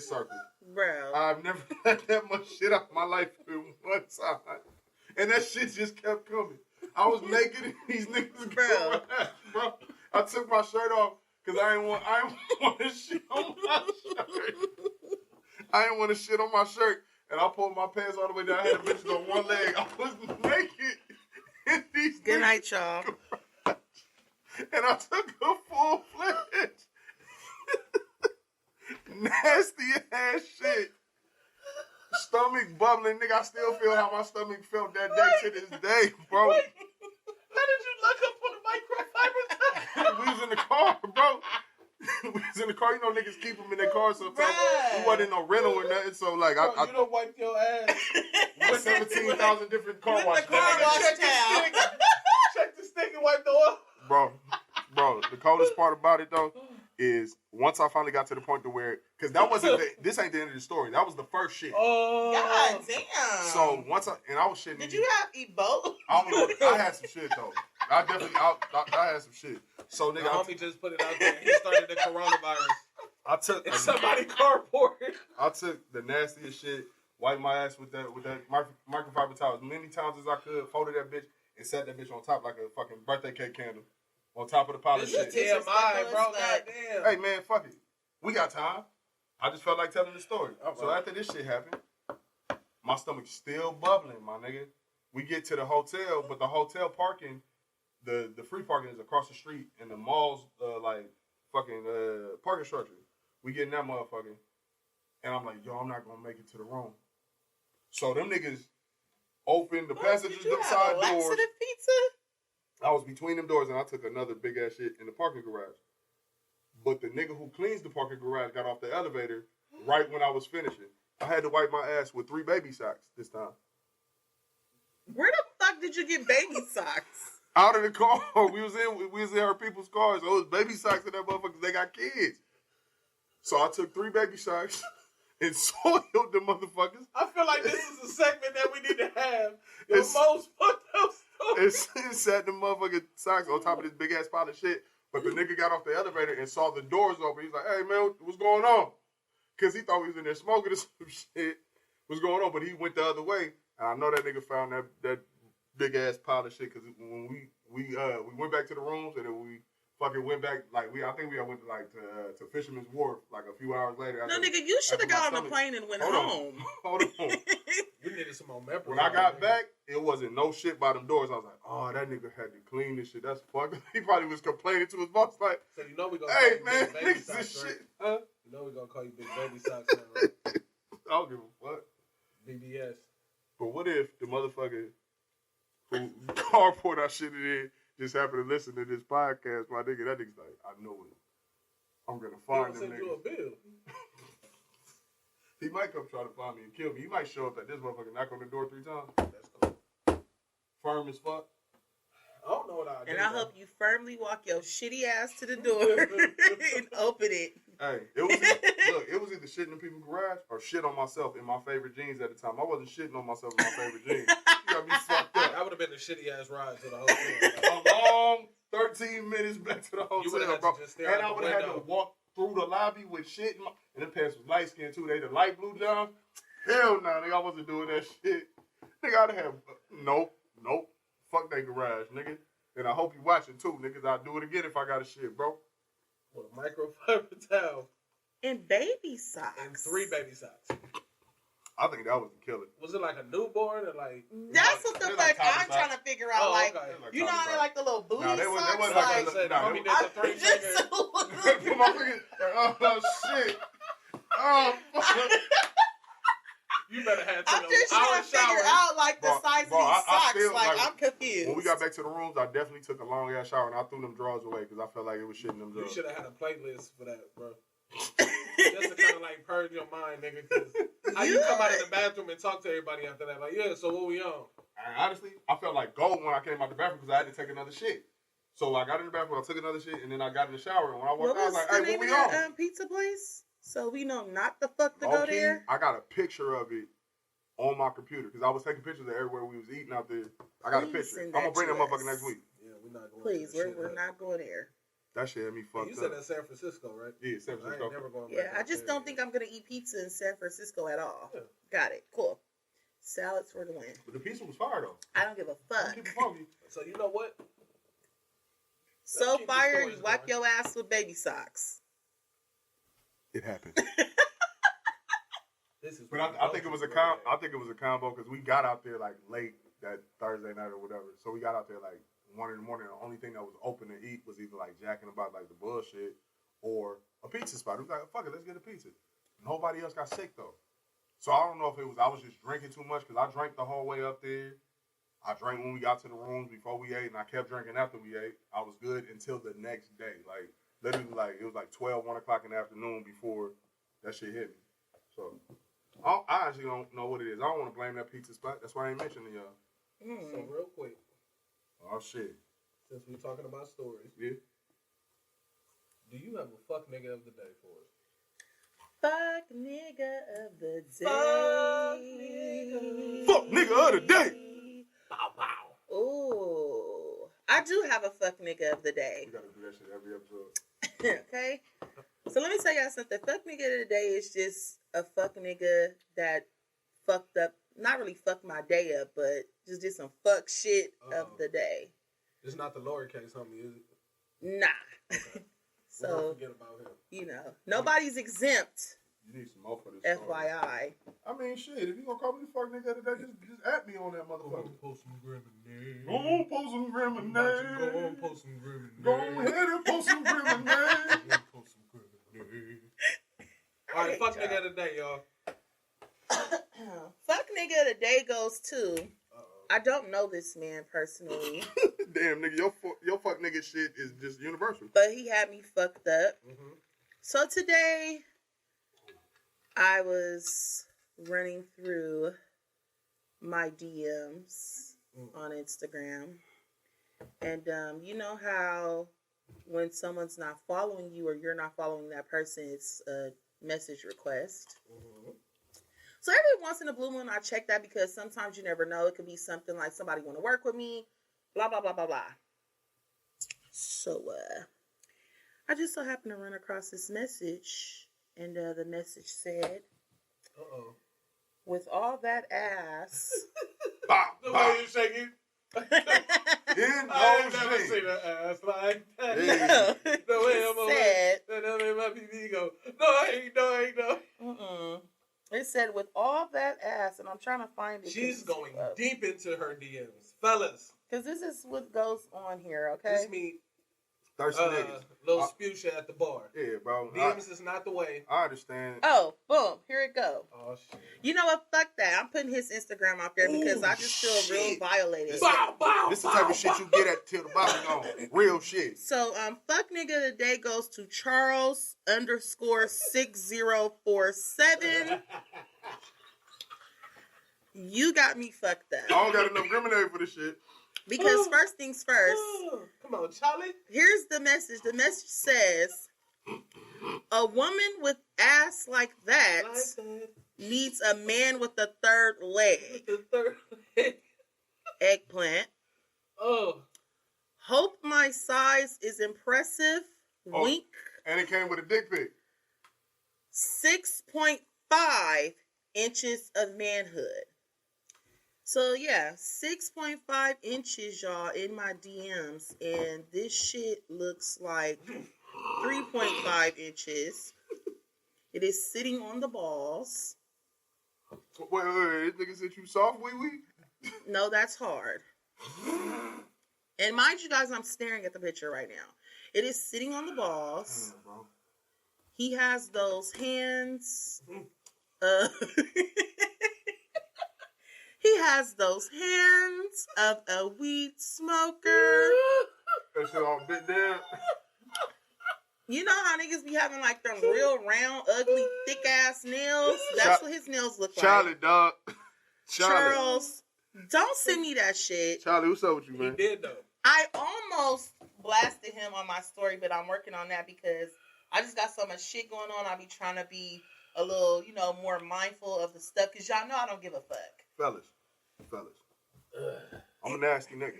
circle. Bro. I've never had that much shit out of my life in one time. And that shit just kept coming. I was naked and these niggas bro. I took my shirt off because I didn't want to shit on my shirt. I didn't want to shit on my shirt. And I pulled my pants all the way down. I had the bitches on one leg. I was naked. And these Good night, y'all. And I took a full-fledged nasty ass shit. Stomach bubbling, nigga. I still feel how my stomach felt that day to this day, bro. Wait, how did you look up on the microfiber towel? We was in the car, bro. We was in the car. You know niggas keep them in their car sometimes. We wasn't in no rental or nothing, so like Bro, you don't wipe your ass. with 17,000 different car With washes. the car wash Check the towel. stick. Check the stick and wipe the oil. Bro, the coldest part about it though is once I finally got to the point to where, because that wasn't this ain't the end of the story. That was the first shit. Oh. God damn. So once I was shitting. Did you have Ebola? I had some shit though. I definitely I had some shit. So nigga, The homie just put it out there. He started the coronavirus. I took It's somebody carport. I took the nastiest shit, wiped my ass with that microfiber towel as many times as I could, folded that bitch, and set that bitch on top like a fucking birthday cake candle. On top of the pile of This shit. is TMI, bro. Goddamn. Hey man, fuck it. We got time. I just felt like telling the story. All So right. after this shit happened, my stomach's still bubbling, my nigga. We get to the hotel, but the hotel parking, the free parking is across the street, and the mall's like fucking parking structure. We get in that motherfucker, and I'm like, yo, I'm not gonna make it to the room. So them niggas open the passengers Did you have side a doors. laxative pizza? I was between them doors and I took another big ass shit in the parking garage. But the nigga who cleans the parking garage got off the elevator right when I was finishing. I had to wipe my ass with 3 baby socks this time. Where the fuck did you get baby socks? Out of the car. We was in our people's cars. So it was baby socks in that motherfucker. They got kids. So I took 3 baby socks and soiled the motherfuckers. I feel like this is a segment that we need to have. The It's- most fucked up stories. And sat the motherfucking socks on top of this big ass pile of shit. But the nigga got off the elevator and saw the doors open. He's like, hey man, what's going on? Because he thought we was in there smoking or some shit. What's going on? But he went the other way. And I know that nigga found that big ass pile of shit. Because when we went back to the rooms and then we fucking went back, like I think we went to Fisherman's Wharf like a few hours later. No, nigga, you should have after my got on the stomach- plane and went Hold on. home. Hold on. We needed some more memory. When I got back, it wasn't no shit by them doors. I was like, oh, that nigga had to clean this shit. That's fucked. He probably was complaining to his boss like, So you know we gonna hey call man, you Big Baby niggas this Socks, right? shit. Huh? You know we gonna call you Big Baby Socks, now, right? I don't give a fuck. BBS. But what if the motherfucker who carport I shit in just happened to listen to this podcast, my nigga? That nigga's like, I know it. I'm gonna He find gonna them send you a niggas. bill. He might come try to find me and kill me. He might show up at this motherfucker, knock on the door 3 times. That's cool. Firm as fuck. I don't know what I do. And I though. hope you firmly walk your shitty ass to the door and open it. Hey, it was either shitting in people's garage or shit on myself in my favorite jeans at the time. I wasn't shitting on myself in my favorite jeans. You got me fucked up. That would have been a shitty ass ride to the hotel. A long 13 minutes back to the You would've hotel, had bro. to just stare And out I the would have had to window. walk through the lobby with shit. And them pants was light skinned too. They the light blue John. Hell no, nigga, I wasn't doing that shit. Nigga, I'd have nope. Fuck that garage, nigga. And I hope you watching too, niggas. I'll do it again if I got a shit, bro. With a microfiber towel And baby socks. and 3 baby socks. I think that was the killer. Was it like a newborn or like? That's what the They're fuck like Tommy I'm socks. trying to figure out. Oh, Like, okay. you know how they like the little booty Nah, they socks? wasn't Like I like said, nah, homie they- did I'm the 3 just fingers. Put my finger. Oh shit. Oh fuck. You better have I'm to just trying to figure out like the Bro, size bro, of these I socks. still, like, like, I'm confused. When we got back to the rooms, I definitely took a long ass shower and I threw them drawers away because I felt like it was shitting them You drawers. should have had a playlist for that, bro. Just to kind of like purge your mind, nigga. Cause how you come out of the bathroom and talk to everybody after that? Like, yeah, so what we on? And honestly, I felt like gold when I came out the bathroom because I had to take another shit. So I got in the bathroom, I took another shit, and then I got in the shower. And when I walked out, I was like, hey, what we on? Pizza place? So we know not the fuck to go there. I got a picture of it on my computer because I was taking pictures of everywhere we was eating out there. I got a picture. I'm gonna bring that motherfucker next week. Yeah, we're not going. Please, we're not going there. That shit had me fucked up. You said that's San Francisco, right? Yeah, San Francisco. I just don't think I'm gonna eat pizza in San Francisco at all. Yeah. Got it. Cool. Salads for the win. But the pizza was fire though. I don't give a fuck. So you know what? So fire, you wipe your ass with baby socks. It happened. But I think it was a combo because we got out there like late that Thursday night or whatever. So we got out there like 1 in the morning. The only thing that was open to eat was either like jacking about like the bullshit or a pizza spot. We was like, fuck it, let's get a pizza. Nobody else got sick though. So I don't know if it was I was just drinking too much because I drank the whole way up there. I drank when we got to the rooms before we ate, and I kept drinking after we ate. I was good until the next day. Like, literally, like, it was like 1 o'clock in the afternoon before that shit hit me. So, I actually don't know what it is. I don't want to blame that pizza spot. That's why I ain't mentioning y'all. So, real quick. Oh, shit. Since we're talking about stories. Yeah. Do you have a fuck nigga of the day for us? Fuck nigga of the day. Fuck nigga of the day. Bow, bow. Ooh. I do have a fuck nigga of the day. We gotta do that shit every episode. Okay? So let me tell y'all something. Fuck nigga of the day is just a fuck nigga that fucked up, not really fucked my day up, but just did some fuck shit of the day. It's not the lowercase homie, is it? Nah. Okay. So, don't forget about him. You know, nobody's exempt. You need some more for this FYI. I mean, shit, if you gonna call me fuck nigga today, just at me on that motherfucker. Go post some Ghrimmonade. Go on, post some Ghrimmonade. Go on, post some Ghrimmonade. Go ahead and post some Ghrimmonade. Post some Ghrimmonade. All right, fuck nigga of the day, y'all. Fuck nigga of the day goes to, I don't know this man personally. Damn, nigga, your fuck nigga shit is just universal. But he had me fucked up. Mm-hmm. So today, I was running through my DMs on Instagram. And you know how when someone's not following you or you're not following that person, it's a message request. Mm-hmm. So every once in a blue moon, I check that because sometimes you never know. It could be something like somebody want to work with me, blah, blah, blah, blah, blah. So I just so happened to run across this message. And the message said, with all that ass. The way you shake it. I ain't never seen an ass like that. No. The way I'm said, that made my PV go, no, I ain't no. It said, with all that ass, and I'm trying to find it. She's going deep into her DMs. Fellas. Because this is what goes on here, okay? This me. Thirsty niggas. Little spew shit at the bar. Yeah, bro. DMs is not the way. I understand. Oh, boom. Here it go. Oh, shit. You know what? Fuck that. I'm putting his Instagram out there because I just feel real violated. This is the type of shit you get at till the bottom on. Real shit. So, fuck nigga of the day goes to Charles_6047. You got me fucked up. I don't got enough Ghrimmonade for this shit. Because first things first. Come on, Charlie. Here's the message. The message says, a woman with ass like that needs a man with a third leg. Eggplant. Hope my size is impressive. Wink. And it came with a dick pic. 6.5 inches of manhood. So, yeah, 6.5 inches, y'all, in my DMs. And this shit looks like 3.5 inches. It is sitting on the balls. Wait, this nigga said you soft, wee-wee? No, that's hard. And mind you guys, I'm staring at the picture right now. It is sitting on the balls. Damn, bro. He has those hands. He has those hands of a weed smoker. That shit all bit down. You know how niggas be having like them real round, ugly, thick ass nails? That's what his nails look Charlie, like. dog. Charles, don't send me that shit. Charlie, what's up with you, He man? did though. I almost blasted him on my story, but I'm working on that because I just got so much shit going on. I be trying to be a little, more mindful of the stuff because y'all know I don't give a fuck. Fellas. I'm a nasty nigga.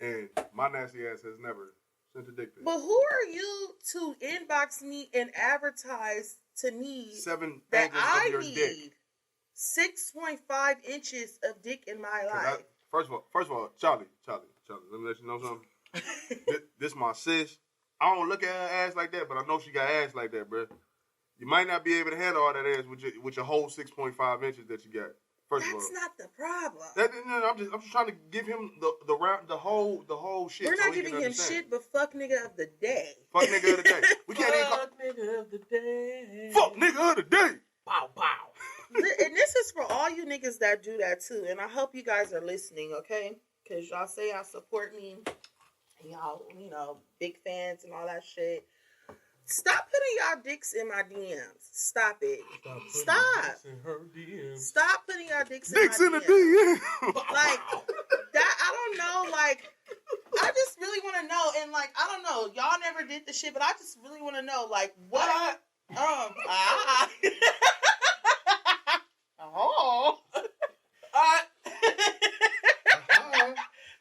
And my nasty ass has never sent a dick pic. But who are you to inbox me and advertise to me 7 that angles I of your need dick. 6.5 inches of dick in my life? First of all, Charlie, let me let you know something. this my sis. I don't look at her ass like that, but I know she got ass like that, bro. You might not be able to handle all that ass with your whole 6.5 inches that you got. First of all, that's not the problem. I'm just trying to give him the whole shit. We're so not he giving can him understand. shit, but fuck nigga of the day. Fuck nigga of the day. We can't even call Fuck nigga of the day. fuck nigga of the day. Bow bow. And this is for all you niggas that do that too. And I hope you guys are listening, okay? Because y'all say y'all support me. And y'all, big fans and all that shit. Stop putting y'all dicks in my DMs. Stop it. Stop. Stop putting y'all dicks Dicks in in my the DMs. DM. Like, that, I don't know, like, I just really want to know. And, like, I don't know. Y'all never did the shit, but I just really want to know, like, what? Oh.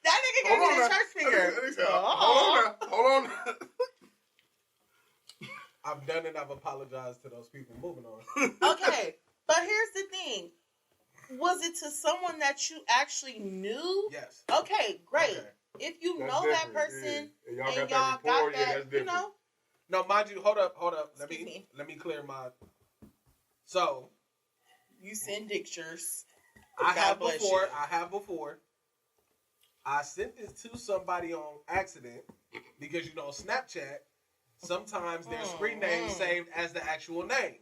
That nigga gave me the church finger. Hold on. I've done it. I've apologized to those people. Moving on. Okay, but here's the thing. Was it to someone that you actually knew? Yes. Okay, great. Okay. If you That's know that different, person yeah. and Y'all y'all got that got rapport, that, yeah, that's different. No, mind you, hold up. Excuse me. Let me clear my. So You send pictures. I God have bless before. you. I sent this to somebody on accident because Snapchat. Sometimes their screen name is saved as the actual name.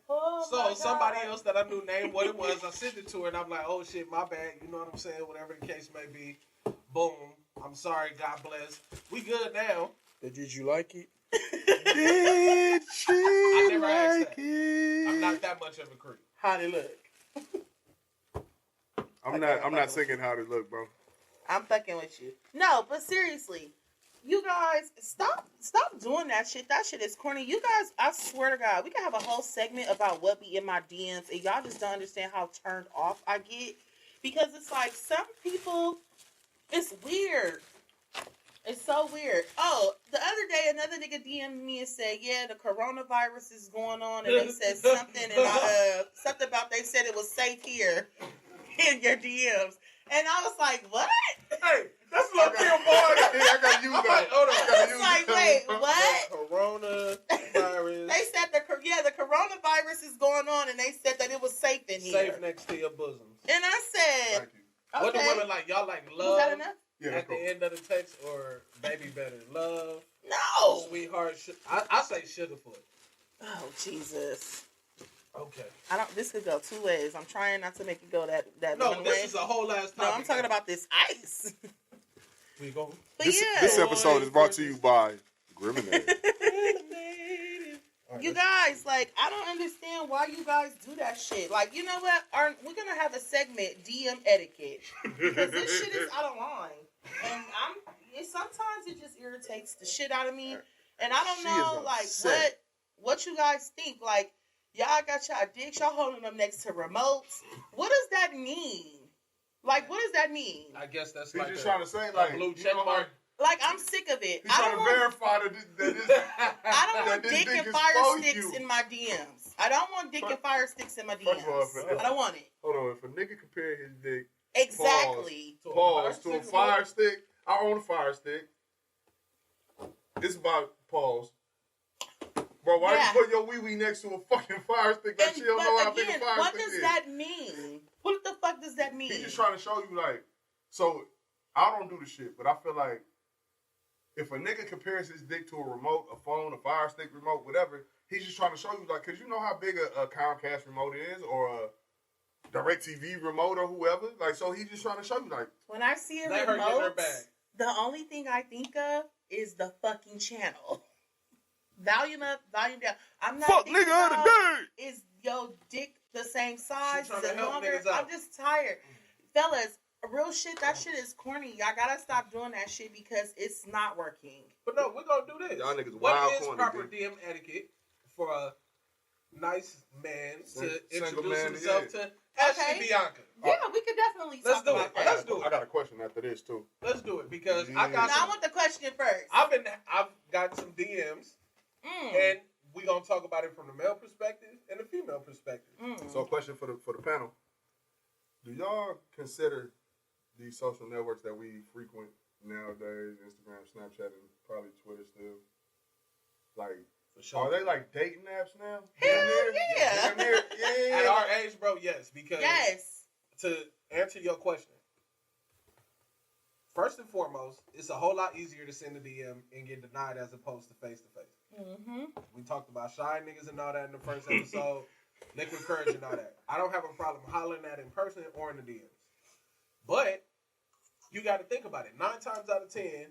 Oh my So God. somebody else that I knew named what it was, I sent it to her and I'm like, oh shit, my bad. You know what I'm saying? Whatever the case may be. Boom. I'm sorry. God bless. We good now. Did you like it? Did she I never asked like that. it? I'm not that much of a creep. How'd it look? I'm not singing how to look, bro. I'm fucking with you. No, but seriously, you guys, stop doing that shit. That shit is corny. You guys, I swear to God, we can have a whole segment about what be in my DMs, and y'all just don't understand how turned off I get. Because it's like, some people, it's weird. It's so weird. Oh, the other day, another nigga DM'd me and said, yeah, the coronavirus is going on, and they said something, and something about they said it was safe here in your DMs. And I was like, what? Hey, that's what I'm here for. I gotta use that. Hold on. It's like, wait, what? Coronavirus. They said the coronavirus is going on, and they said that it was safe in here. Safe next to your bosoms. And I said, Thank you. What do okay. women like? Y'all like love Was that enough? Yeah, at that's cool. the end of the text or baby better? Love, No. sweetheart. I say sugarfoot. Oh, Jesus. Okay. This could go two ways. I'm trying not to make it go that No, one this way. is a whole ass topic. No, I'm talking about this ice. We go. But This episode is brought to you by Ghrimmonade. You guys, like, I don't understand why you guys do that shit. Like, you know what? We're gonna have a segment, DM etiquette, because this shit is out of line, and sometimes it just irritates the shit out of me, and I don't She know, is like, upset. what you guys think. Like, y'all got y'all dicks, y'all holding them next to remotes. What does that mean? Like, what does that mean? I guess that's He's like just a trying to say, like, blue you check know, mark. Like, I'm sick of it. he's trying to verify that this I don't want this dick dick and is fire for sticks you. in my DMs. I don't want dick and fire sticks in my First of all, DMs. I don't want it. Hold on, if a nigga compare his dick Exactly. pause to a fire stick, I own a fire stick. It's about pause. Bro, why Yeah. you put your wee-wee next to a fucking fire stick like she don't know how big a fire what stick does is? that mean? What the fuck does that mean? He's just trying to show you, like, so I don't do the shit, but I feel like if a nigga compares his dick to a remote, a phone, a fire stick remote, whatever, he's just trying to show you, like, because you know how big a Comcast remote is, or a DirecTV remote, or whoever. Like, so he's just trying to show you, like, When I see a Let her get her remote, bag. the only thing I think of is the fucking channel. Volume up, volume down. I'm not Fuck thinking nigga of the about, day. is your dick the same size? She tryna Is it help longer? niggas out. I'm just tired. Fellas, real shit, that shit is corny. Y'all gotta stop doing that shit because it's not working. But no, we're gonna do this. Y'all niggas What wild is corny, proper B. DM etiquette for a nice man to Single introduce man, himself yeah. to Ashley Okay. Bianca? Yeah, we could definitely Let's talk do about it. that. Let's do it. I got a question after this too. Let's do it because Yeah. I got Now I some, want the question first. I've got some DMs and we gonna talk about it from the male perspective and the female perspective. So, a question for the panel: do y'all consider these social networks that we frequent nowadays, Instagram, Snapchat, and probably Twitter still, like, For sure. are they like dating apps now? Hell yeah. Damn near. Yeah. At our age, bro, yes. Because Yes. to answer your question, first and foremost, it's a whole lot easier to send a DM and get denied as opposed to face to face. We talked about shy niggas and all that in the first episode, liquid courage and all that. I don't have a problem hollering at in person or in the DMs. But you got to think about it. 9 times out of 10,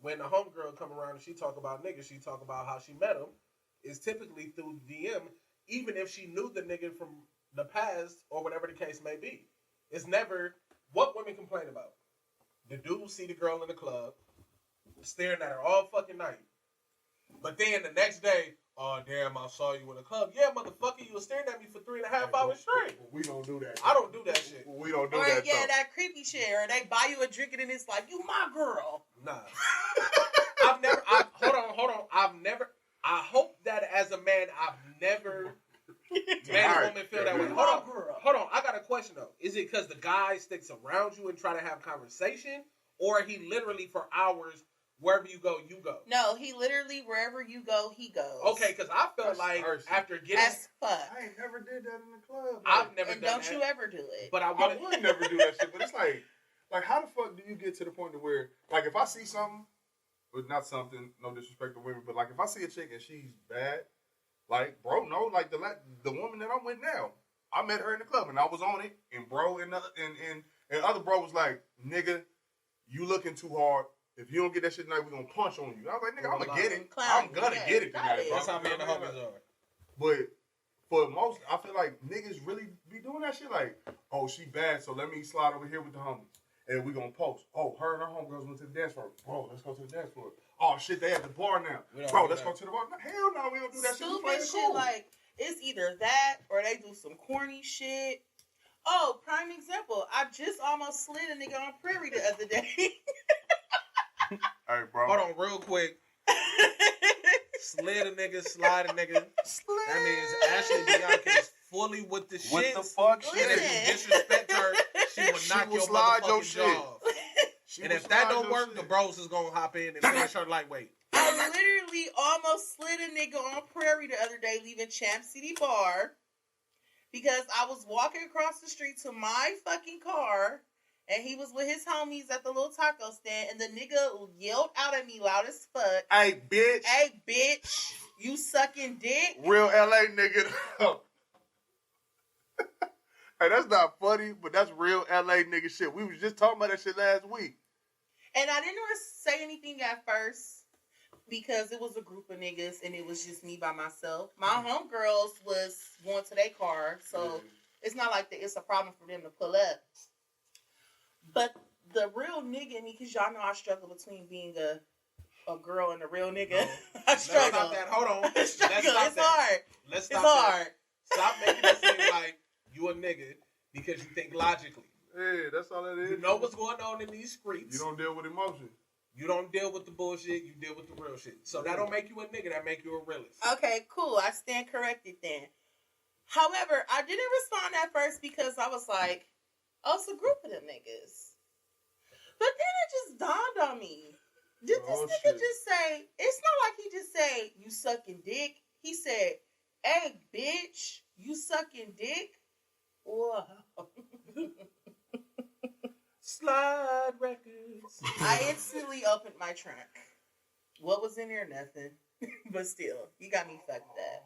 when a homegirl come around and she talk about niggas, she talk about how she met him, is typically through DM, even if she knew the nigga from the past or whatever the case may be. It's never what women complain about. The dude see the girl in the club, staring at her all fucking night. But then the next day, oh damn, I saw you in the club. Yeah, motherfucker, you was staring at me for 3.5 hours straight. We don't do that. I don't do that shit. We don't do Or that. yeah, though. that creepy shit. Or they buy you a drink and it's like, you my girl. Nah. Hold on. I hope that as a man, I've never made a woman feel that way. Hold on. I got a question though. Is it because the guy sticks around you and try to have conversation? Or he literally for hours, wherever you go, you go? No, he literally, wherever you go, he goes. Okay, because I felt That's like mercy. after getting... As fuck. I ain't never did that in the club. I've never And done don't that. you ever do it. But I I want would never do that shit, but it's like how the fuck do you get to the point to where, like, if I see something, or not something, no disrespect to women, but like if I see a chick and she's bad, like, bro, no, like the woman that I'm with now, I met her in the club and I was on it, and bro and other bro was like, nigga, you looking too hard. If you don't get that shit tonight, we gonna punch on you. I was like, nigga, I'm gonna get it. I'm gonna get it tonight, bro. That's how me and the homies are. But for most, I feel like niggas really be doing that shit. Like, oh, she bad, so let me slide over here with the homies. And we gonna post. Oh, her and her homegirls went to the dance floor. Bro, let's go to the dance floor. Oh, shit, they at the bar now. Bro, let's go to the bar. Hell no, we don't do that shit. Stupid shit, like, it's either that or they do some corny shit. Oh, prime example. I just almost slid a nigga on Prairie the other day. Hey, bro. Hold on, real quick. Slid a nigga, slide a nigga. That means Ashley Bianca is fully with the shit. What the fuck And shit? if you disrespect her, she will She knock will your slide your motherfucking shit. jaw off. And if that don't work, the bros is gonna hop in and finish her lightweight. I literally almost slid a nigga on Prairie the other day leaving Champ City Bar because I was walking across the street to my fucking car and he was with his homies at the little taco stand and the nigga yelled out at me loud as fuck. Hey, bitch. Hey, bitch, you sucking dick? Real LA nigga. Hey, that's not funny, but that's real LA nigga shit. We was just talking about that shit last week. And I didn't want to say anything at first because it was a group of niggas and it was just me by myself. My homegirls was going to their car, so it's not like it's a problem for them to pull up. But the real nigga in me, because y'all know I struggle between being a girl and a real nigga. I struggle. Let's stop that. Hold on. I struggle. Let's stop It's that. hard. Let's It's stop hard. that. Stop making it seem like you a nigga because you think logically. Hey, that's all that is. You know what's going on in these streets. You don't deal with emotion. You don't deal with the bullshit. You deal with the real shit. So that don't make you a nigga. That make you a realist. Okay, cool. I stand corrected then. However, I didn't respond at first because I was like, oh, it's a group of them niggas. But then it just dawned on me. Did this nigga just say, it's not like he just said, you sucking dick. He said, hey, bitch, you sucking dick? Whoa. Slide records. I instantly opened my trunk. What was in there? Nothing. But still, you got me fucked up.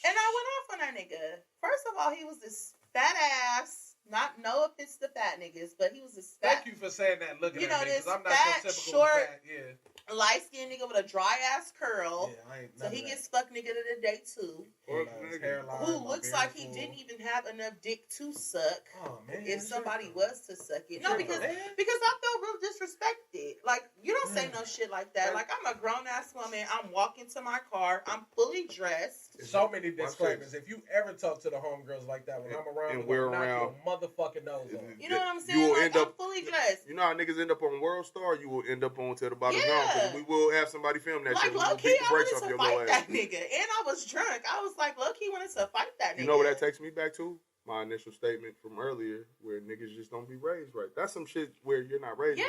And I went off on that nigga. First of all, he was this fat ass. No offense to fat niggas, but he was this fat. Thank you for saying that. Looking You at know, me, this because I'm not fat, so typical short- fat. Yeah. light-skinned nigga with a dry-ass curl. Yeah, I ain't So he gets fuck nigga to the day too. Who looks like he didn't even have enough dick to suck. Oh, man, if somebody was to suck it. No, because I felt real disrespected. Like, you don't say no shit like that. Like, I'm a grown-ass woman. I'm walking to my car. I'm fully dressed. So many disclaimers. If you ever talk to the homegirls like that when I'm around, and we're knock around, your motherfucking nose off. You know what I'm saying? You will like, end I'm up, fully dressed. You know how niggas end up on World Star? You will end up on Till the Bottom Zone. Yeah. We will have somebody film that shit. Like, low-key, I wanted to fight that nigga. And I was drunk. I was like, low-key wanted to fight that nigga. You know what that takes me back to? My initial statement from earlier, where niggas just don't be raised right. That's some shit where you're not raised right.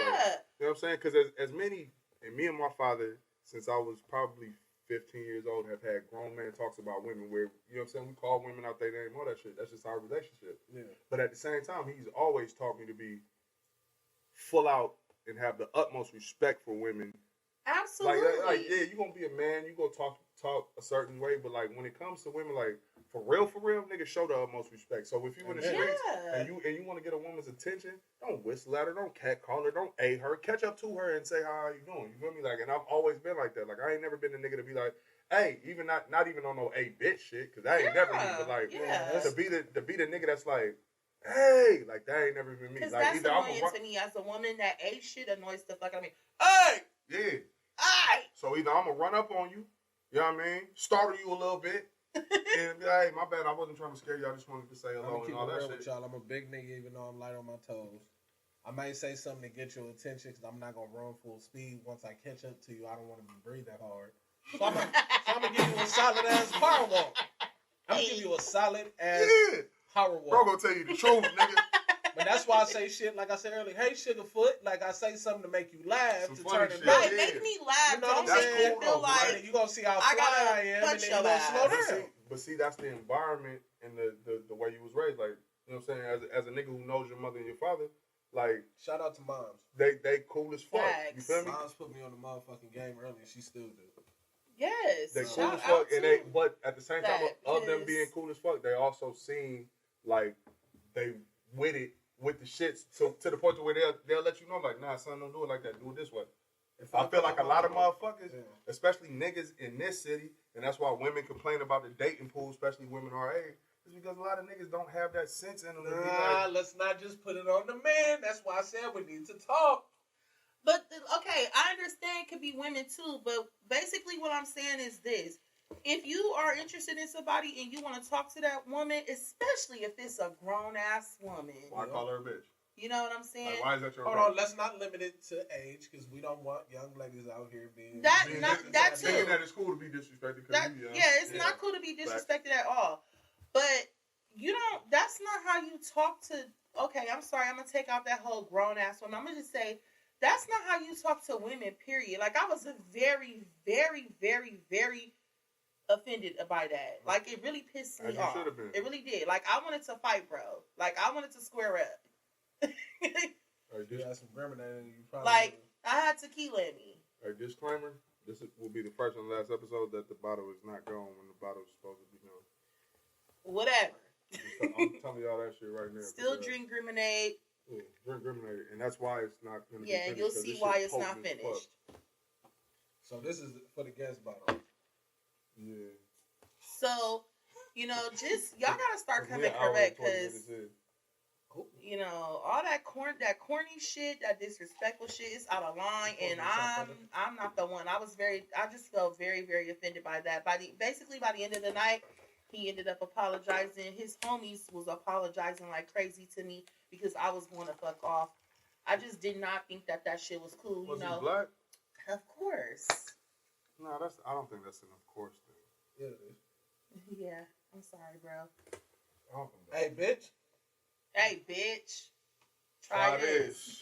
You know what I'm saying? Because as many, and me and my father, since I was probably 15 years old, have had grown man talks about women where, you know what I'm saying, we call women out their name, all that shit. That's just our relationship. Yeah. But at the same time, he's always taught me to be full out and have the utmost respect for women. Absolutely. Like yeah, you gonna be a man, you gonna talk a certain way, but like when it comes to women, like for real, niggas show the utmost respect. So if you in the streets and you want to get a woman's attention, don't whistle at her, don't catcall her, don't A her, catch up to her and say how you doing. You feel me? Like, and I've always been like that. Like I ain't never been a nigga to be like, hey, even not even on no A bitch shit, because that ain't never me. But like to be the nigga that's like, hey, like that ain't never been me. Because like, that's annoying to me as a woman. That A shit annoys the fuck out of me. Hey, yeah. Hey. So either I'm gonna run up on you, you know what I mean, startle you a little bit, and be like, hey, my bad, I wasn't trying to scare you. I just wanted to say hello and all that shit. With y'all. I'm a big nigga, even though I'm light on my toes. I might say something to get your attention because I'm not gonna run full speed. Once I catch up to you, I don't want to be breathing hard. So I'm gonna give you a solid ass power walk. I'm gonna give you a solid ass power walk. Bro, gonna tell you the truth, nigga. But that's why I say shit like I said earlier. Hey, Sugarfoot, like I say something to make you laugh, some to turn it right, make me laugh. You know what I'm Don't saying? make me feel like right. You gonna see how fly I am, and then you gonna slow down. But see, that's the environment and the way you was raised. Like, you know what I'm saying? As a nigga who knows your mother and your father, like, shout out to moms. They cool as fuck. Facts. You feel me? Moms put me on the motherfucking game earlier. She still do. Yes. They cool as fuck, and but at the same time of them being cool as fuck, they also seem like they with it. With the shits to the point where they'll let you know, like, nah, son, don't do it like that. Do it this way. I feel like a lot of motherfuckers, especially niggas in this city, and that's why women complain about the dating pool, especially women our age, is because a lot of niggas don't have that sense in them. Nah, let's not just put it on the man. That's why I said we need to talk. But, okay, I understand it could be women too, but basically what I'm saying is this. If you are interested in somebody and you want to talk to that woman, especially if it's a grown-ass woman. Why call her a bitch? You know what I'm saying? Like, why is that your Hold on, let's not limit it to age, because we don't want young ladies out here being... That too. Thinking that it's cool to be disrespected. It's not cool to be disrespected at all. But you don't, that's not how you talk to, okay, I'm sorry, I'm going to take out that whole grown-ass woman. I'm going to just say, that's not how you talk to women, period. Like, I was a very, very, very, very offended by that. Like, it really pissed me off. It really did. Like, I wanted to fight, bro. Like, I wanted to square up. You had some Ghrimmonade, you probably like, I had tequila in me. A disclaimer, will be the first and last episode that the bottle is not gone when the bottle is supposed to be gone. Whatever. I'm telling y'all that shit right now. Still drink Ghrimmonade. Drink Ghrimmonade, and that's why it's not going to be finished. Yeah, you'll see why it's not finished. So this is for the guest bottle. Yeah. So, you know, just y'all gotta start coming correct, because you know all that corny shit, that disrespectful shit is out of line, and I'm not the one. I just felt very, very offended by that. By the end of the night, he ended up apologizing. His homies was apologizing like crazy to me because I was going to fuck off. I just did not think that shit was cool. Was he black? Of course. No, I don't think that's an of course thing. Yeah, it is. Yeah, I'm sorry, bro. Hey, bitch. Hey, bitch. Try this.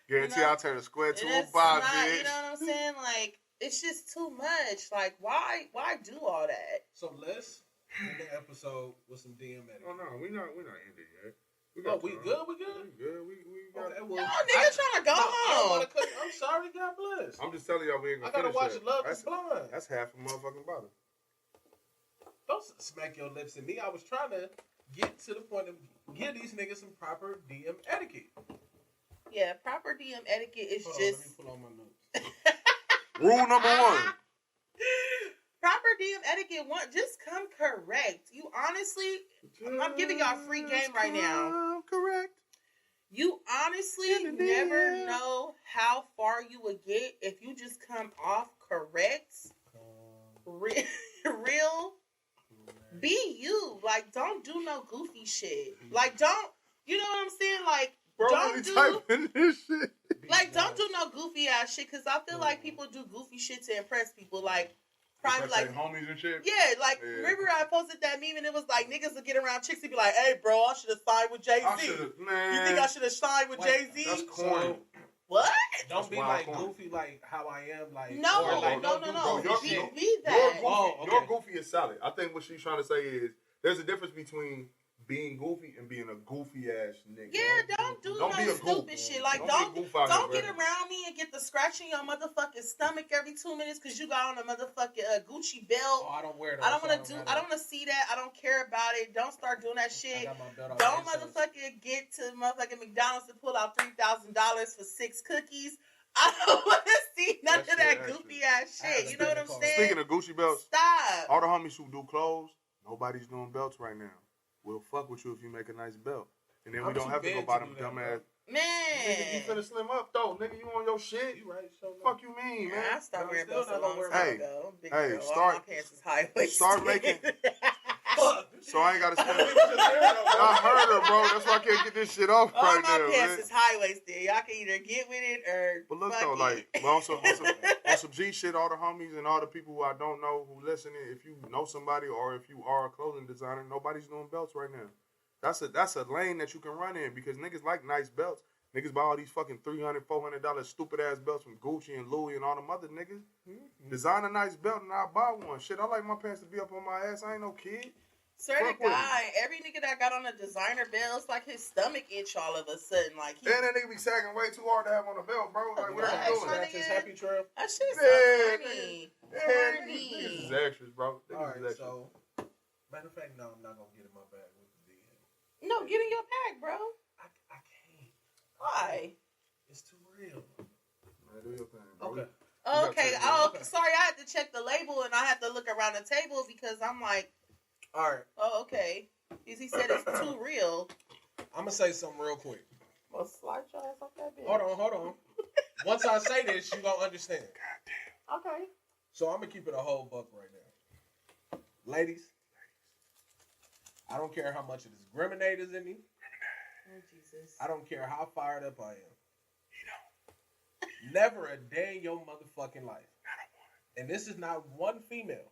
Guarantee I'll turn a square to a bob, bitch. You know what I'm saying? Like, it's just too much. Like, why do all that? So let's end the episode with some DM etiquette. Oh no, we're not ended yet. We good? We good? We good. We got. Okay, well, no, nigga trying to go home. I'm sorry, God bless. I'm just telling y'all we ain't gonna finish. I gotta watch Love Is Blind. That's half a motherfucking bottle. Don't smack your lips at me. I was trying to get to the point of give these niggas some proper DM etiquette. Yeah, proper DM etiquette is Hold just. on, let me pull on my notes. Rule number one. Proper DM etiquette one, just come correct. You honestly, I'm giving y'all free game right now. Correct. You honestly never know how far you would get if you just come off correct. Real. Be you. Like, don't do no goofy shit. Like, don't, you know what I'm saying? Like, Bro, don't really do, typing this shit. like, don't do no goofy ass shit, because I feel like people do goofy shit to impress people. Like, probably like homies and shit. yeah, like remember I posted that meme and it was like niggas would get around chicks and be like, "Hey, bro, I should have signed with Jay-Z. Man. You think I should have signed with Jay-Z?" That's corny. What? Don't be like goofy like how I am. Like no, like, no. Bro, Be that. Your goofy is solid. I think what she's trying to say is there's a difference between being goofy and being a goofy ass nigga. Yeah, don't do no stupid shit. Like don't get around me and get the scratching your motherfucking stomach every 2 minutes because you got on a motherfucking Gucci belt. Oh, I don't wear those. I don't want to see that. I don't care about it. Don't start doing that shit. Don't motherfucking get to motherfucking McDonald's to pull out $3,000 for 6 cookies. I don't want to see none of that goofy ass shit. You know what I'm saying? Speaking of Gucci belts, stop. All the homies who do clothes, nobody's doing belts right now. We'll fuck with you if you make a nice belt. And then we don't have to go buy them dumbass. Man. Nigga, you finna slim up, though. Nigga, you on your shit. You right. So fuck you mean, man? I stopped wearing belts a long time ago. Big hey, girl. start. All my pants is high-waisted. Start making... So I ain't got to spend it. I heard her, bro. That's why I can't get this shit off all right now, now, my pants is high-waisted. Y'all can either get with it or but look, fuck though, it. like, on some G shit, all the homies and all the people who I don't know who listening, if you know somebody or if you are a clothing designer, nobody's doing belts right now. That's a lane that you can run in because niggas like nice belts. Niggas buy all these fucking $300, $400 stupid ass belts from Gucci and Louis and all them other niggas. Mm-hmm. Design a nice belt and I'll buy one. Shit, I like my pants to be up on my ass. I ain't no kid. Swear to God, every nigga that got on a designer belt, it's like his stomach itch all of a sudden. Like and that nigga be sagging way too hard to have on a belt, bro. Like, what are you doing? That's his happy trail. That shit's so corny. Niggas is extras, bro. Alright, so, matter of fact, no, I'm not gonna get in my bag with the DM. No, get in your bag, bro. I can't. Why? It's too real. Man, do your thing, bro. Okay. Okay. Oh, sorry. I had to check the label and I had to look around the table because I'm like, all right. Oh, okay. Because he said it's too real. I'm gonna say something real quick. Well, slide your ass off that bitch. Hold on. Once I say this, you gonna understand. God damn. Okay. So I'm gonna keep it a whole buck right now. Ladies, I don't care how much of this Ghrimmonade is in me. Oh, Jesus. I don't care how fired up I am. Never a day in your motherfucking life. And this is not one female.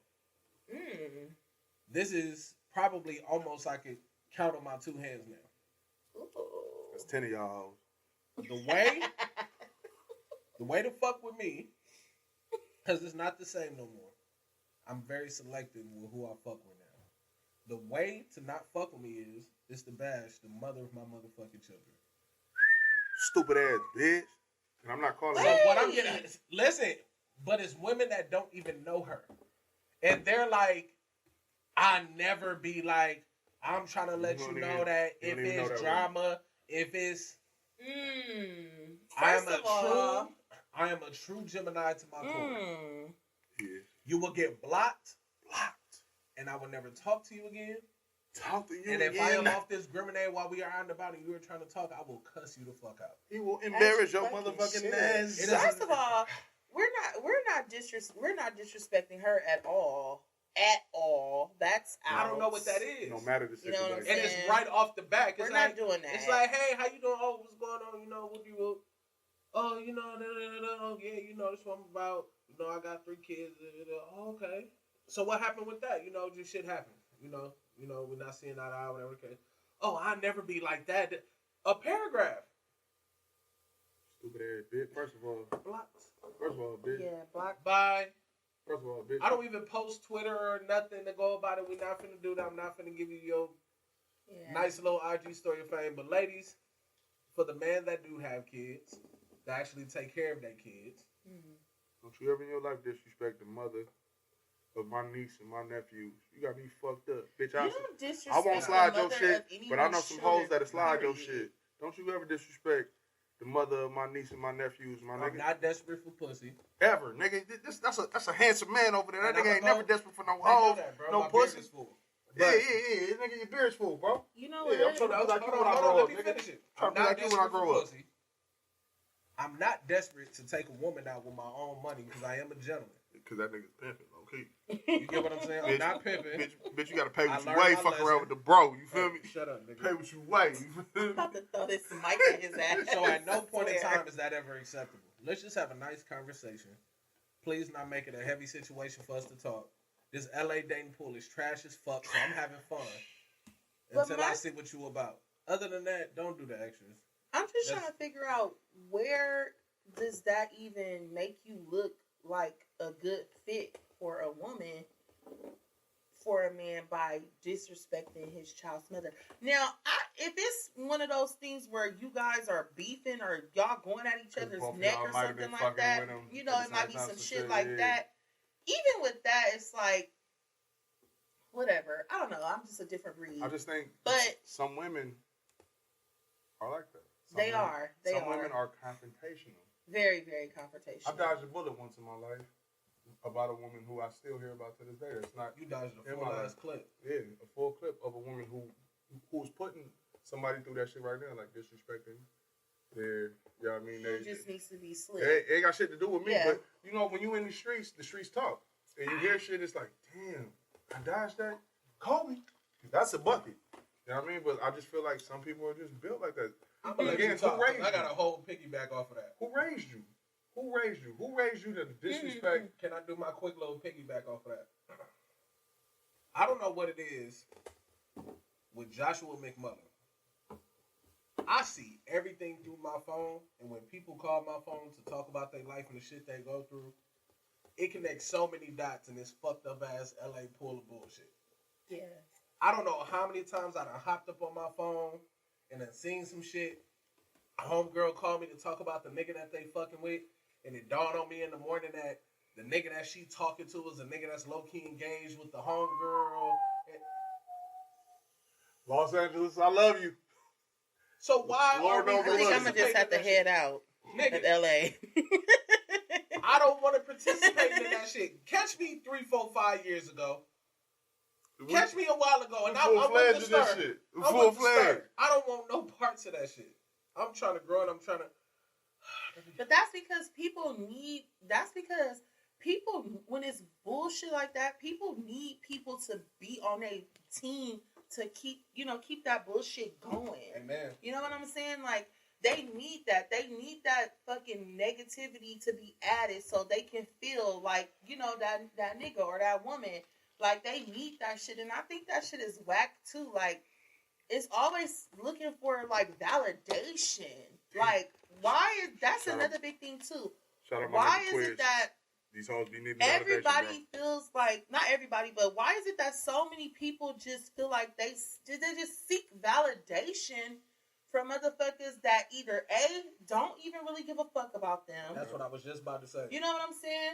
This is probably almost I could count on my 2 hands now. Ooh. That's 10 of y'all hoes. The way to fuck with me, because it's not the same no more. I'm very selective with who I fuck with now. The way to not fuck with me is to bash the mother of my motherfucking children. Stupid ass bitch. And I'm not calling So what I'm getting at is, listen, but it's women that don't even know her. And they're like, I never be like, I'm trying to let you know that if it's drama, if it's I am a true Gemini to my core. Yeah. You will get blocked, and I will never talk to you again. And if I am off this Ghrimmonade while we are out and about and you are trying to talk, I will cuss you the fuck out. He will embarrass your motherfucking ass. First of all, we're not disrespecting her at all. At all. That's out. I don't know what that is. No matter the situation. You know what I'm and saying? it's right off the back. We're not doing that. It's like, hey, how you doing? Oh, what's going on? You know, what you will? Oh, you know, yeah, you know, that's what I'm about. You know, I got 3 kids. Oh, okay. So what happened with that? You know, just shit happened. You know, we're not seeing eye to eye, whatever. Okay. Oh, I never be like that. A paragraph. Stupid ass bitch. First of all, bitch. Yeah, block. Bye. First of all, bitch. I don't even post Twitter or nothing to go about it. We're not finna do that. I'm not finna give you your nice little IG story of fame. But ladies, for the men that do have kids, that actually take care of their kids. Don't you ever in your life disrespect the mother of my niece and my nephews. You got me fucked up. Bitch, I won't slide your shit, but I know some hoes that'll slide your shit. Don't you ever disrespect the mother of my niece and my nephews, my nigga. I'm not desperate for pussy. Ever, nigga. That's a handsome man over there. That And nigga I'ma ain't go- never desperate for no I know hoes, that, bro. no My pussy. beard is full. Yeah, But- nigga, your beard's full, bro. You know Yeah, I'm what? trying to be like you when I Hold grow on, up, let me nigga. finish it. Trying I'm to be not like you when I desperate grow for up. pussy. I'm not desperate to take a woman out with my own money because I am a gentleman. Cause that nigga's pimping, okay. You get what I'm saying? I'm not pimping. Bitch, you gotta pay I what you learned weigh. my Fuck around lesson. with the bro. You feel Hey, me? shut up, nigga. Pay what you weigh. You feel I'm me? about to throw this mic at his ass. So at no point in I swear. time is that ever acceptable. Let's just have a nice conversation. Please not make it a heavy situation for us to talk. This LA dating pool is trash as fuck, so I'm having fun But until I see what you about. Other than that, don't do the extras. I'm just trying to figure out, where does that even make you look like a good fit for a woman, for a man, by disrespecting his child's mother? Now, if it's one of those things where you guys are beefing or y'all going at each other's both of neck y'all or might have something been like fucking that, with 'em you know, at it the might same be time, some some shit shit, like yeah. that. Even with that, it's like, whatever. I don't know. I'm just a different breed. I just think But some women are like that. They are. Some women are confrontational. very, very confrontational. I dodged a bullet once in my life about a woman who I still hear about to this day. That's not You dodged a in full my ass clip. Yeah, a full clip of a woman who's putting somebody through that shit right now, like disrespecting their, you know what I mean? He just needs to be slick. It ain't got shit to do with me, Yeah. but you know, when you in the streets talk. And you hear shit, it's like, damn, I dodged that. Kobe. That's a bucket. You know what I mean? But I just feel like some people are just built like that. I'm gonna let Again, you talk. who raised I got you? a whole piggyback off of that. Who raised you? Who raised you? Who raised you to disrespect? Can I do my quick little piggyback off of that? I don't know what it is with Joshua McMullen. I see everything through my phone, and when people call my phone to talk about their life and the shit they go through, it connects so many dots in this fucked up ass LA pool of bullshit. Yeah. I don't know how many times I done hopped up on my phone and done seen some shit. A homegirl called me to talk about the nigga that they fucking with, and it dawned on me in the morning that the nigga that she talking to is a nigga that's low-key engaged with the homegirl. Los Angeles, I love you. So why Lord are we knows I think I'm gonna just participating have in to that head shit? out Nigga, of LA. I don't want to participate in that shit. Catch me 3, 4, 5 years ago. Catch me a while ago, and I'm with the in this start. shit. I'm Full with the fledged. start. I don't want no parts of that shit. I'm trying to grow and I'm trying to. But that's because people need. That's because people, when it's bullshit like that, people need people to be on a team to keep that bullshit going. Amen. You know what I'm saying? Like, they need that. They need that fucking negativity to be added so they can feel like, that nigga or that woman, like, they need that shit. And I think that shit is whack too. Like, it's always looking for, like, validation. Like, that's Shout another big thing too. Shout out my Why nigga is Quiz. it that These hoes be needing everybody feels like, not everybody, but why is it that so many people just feel like they just seek validation from motherfuckers that either A, don't even really give a fuck about them. That's what I was just about to say. You know what I'm saying?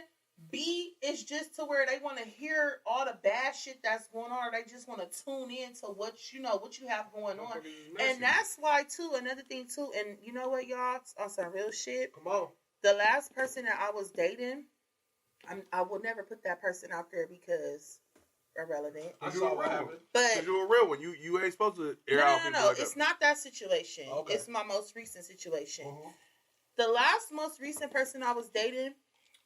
B, is just to where they want to hear all the bad shit that's going on, or they just want to tune in to what you have going on. And that's why too, another thing too, and you know what, y'all, on some real shit, Come on. the last person that I was dating, I will never put that person out there because irrelevant. I saw what happened. But Cause you're a real one. You ain't supposed to air out people no. like It's that. not that situation. Okay. It's my most recent situation. Uh-huh. The most recent person I was dating,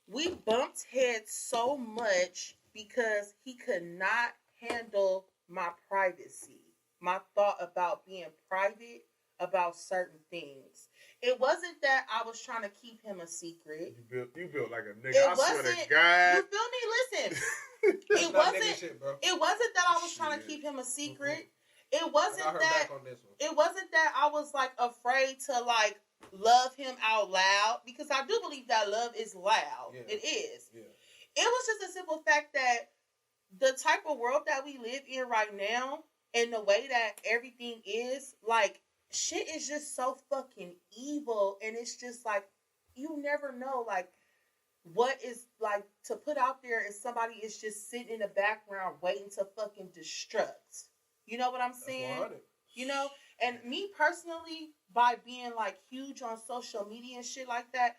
we bumped heads so much because he could not handle my privacy, my thought about being private about certain things. It wasn't that I was trying to keep him a secret. You built like a nigga. It I swear to You God. feel me? Listen. That's It not nigga wasn't. shit, bro. It wasn't that I was trying to Shit. keep him a secret. It I wasn't got her that. back on this one. It wasn't that I was like afraid to like love him out loud, because I do believe that love is loud. Yeah. It is. Yeah. It was just a simple fact that the type of world that we live in right now, and the way that everything is, like, shit is just so fucking evil, and it's just like, you never know, like, what is, like, to put out there is somebody is just sitting in the background waiting to fucking destruct. You know what I'm saying? That's 100. You know? And me personally, by being like huge on social media and shit like that,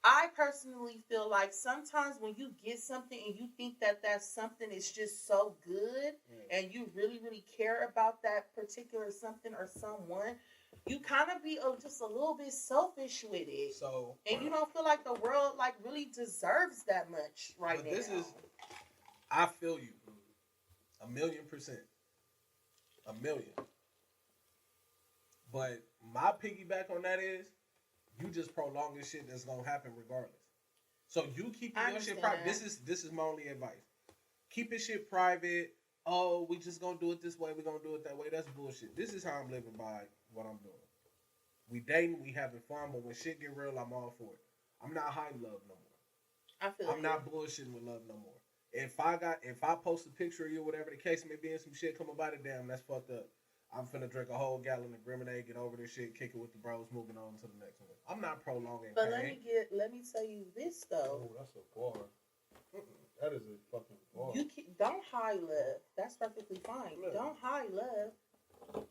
I personally feel like sometimes when you get something and you think that something is just so good and you really, really care about that particular something or someone, you kind of be just a little bit selfish with it. So, and you don't feel like the world like really deserves that much right now. This is, I feel you, 1,000,000%, 1,000,000. But my piggyback on that is, you just prolonging shit that's gonna happen regardless. So you keep your shit private. This is my only advice. Keep your shit private. Oh, we just gonna do it this way. We gonna do it that way. That's bullshit. This is how I'm living by what I'm doing. We dating, we having fun, but when shit get real, I'm all for it. I'm not hiding love no more. I'm not bullshitting with love no more. If I post a picture of you, whatever the case may be, and some shit come about it, damn, that's fucked up. I'm finna drink a whole gallon of Ghrimmonade, get over this shit, kick it with the bros, moving on to the next one. I'm not prolonging But pain. let me tell you this though. Oh, that's a bar. That is a fucking bar. Don't hide love. That's perfectly fine. Yeah. Don't hide love.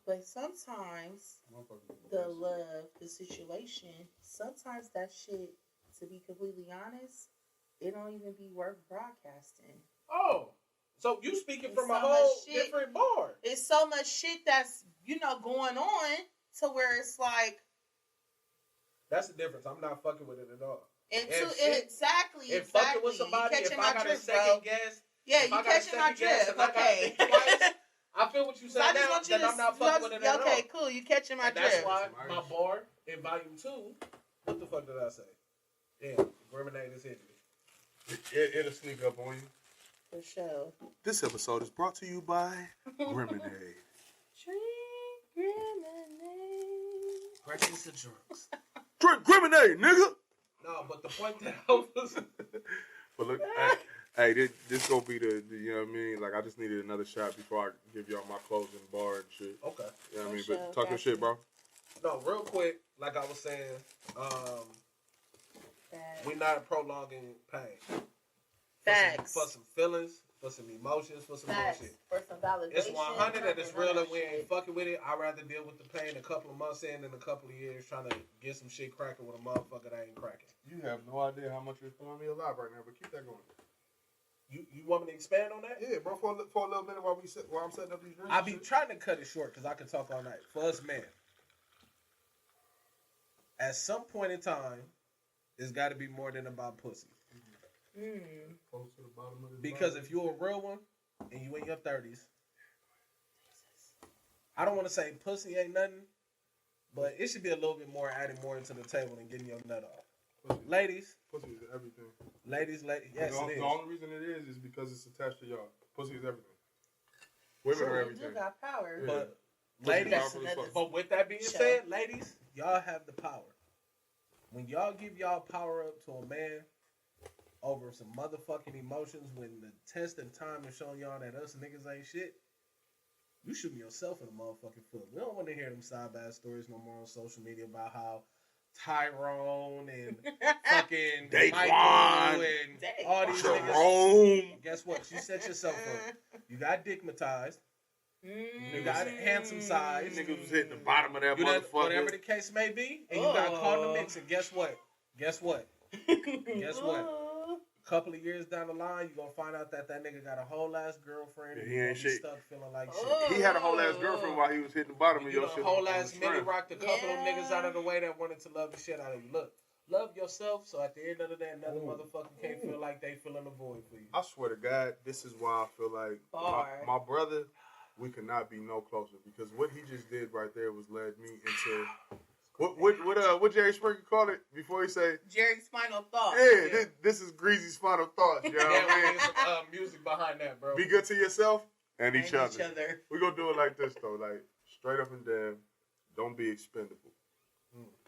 But sometimes the situation, sometimes that shit, to be completely honest, it don't even be worth broadcasting. Oh, so you speaking from a whole different bar. It's so much shit that's, going on to where it's like. That's the difference. I'm not fucking with it at all. Exactly. If fucking with somebody, if I got a second guess. Yeah, you catching my drift. Okay. I feel what you said now, that I'm not fucking with it at all. Okay, cool. You catching my drift. That's why my bar in volume 2, what the fuck did I say? Damn, Ghrimmonade is hitting me. It'll sneak up on you. For sure. This episode is brought to you by Ghrimmonade. Drink Ghrimmonade. Practice the drugs. Drink Ghrimmonade, nigga! No, but the point that I was... But look, hey, this gonna be the, you know what I mean? Like, I just needed another shot before I give y'all my closing bar and shit. Okay. You know what I mean? But talk your shit, bro. No, real quick, like I was saying, we're not prolonging pain. Facts. For some feelings, for some emotions, for some bullshit. For some validation. It's 100 and it's real and we ain't fucking with it. I'd rather deal with the pain a couple of months in than a couple of years trying to get some shit cracking with a motherfucker that ain't cracking. You have no idea how much you're throwing me alive right now, but keep that going. You want me to expand on that? Yeah, bro, for a little minute while I'm setting up these drinks. I be trying to cut it short because I can talk all night. For us men, at some point in time, it's got to be more than about pussy. Close to the bottom of Because if you're a real one and you in your 30s, I don't want to say pussy ain't nothing, but it should be a little bit more adding more into the table than getting your nut off. Ladies. Pussy is everything. Ladies, yes, it is. The only reason it is because it's attached to y'all. Pussy is everything. Women are everything. You got power. Yeah. But ladies, but with that being said, ladies, y'all have the power. When y'all give y'all power up to a man over some motherfucking emotions, when the test and time is showing y'all that us niggas ain't shit, you shooting yourself in the motherfucking foot. We don't want to hear them side-by stories no more on social media about how Tyrone and fucking Daquan Michael and all these niggas. Guess what? You set yourself up. You got digmatized. You got handsome size. Niggas was hitting the bottom of that motherfucker. Whatever the case may be. And you got caught in the mix. And guess what? A couple of years down the line, you're going to find out that nigga got a whole ass girlfriend. And he ain't shit. Stuck feeling like shit. He had a whole ass girlfriend while he was hitting the bottom of your shit. A whole ass nigga rocked a couple of niggas out of the way that wanted to love the shit out of you. Look, love yourself so at the end of the day, another motherfucker can't feel like they filling a void for you. I swear to God, this is why I feel like my brother, we could not be no closer. Because what he just did right there was led me into... What Jerry Springer called it before he say Jerry's final thought? Yeah. This is Ghreezy's final thoughts. You know what I mean? Music behind that, bro. Be good to yourself and each other. We're gonna do it like this though, like straight up and down. Don't be expendable.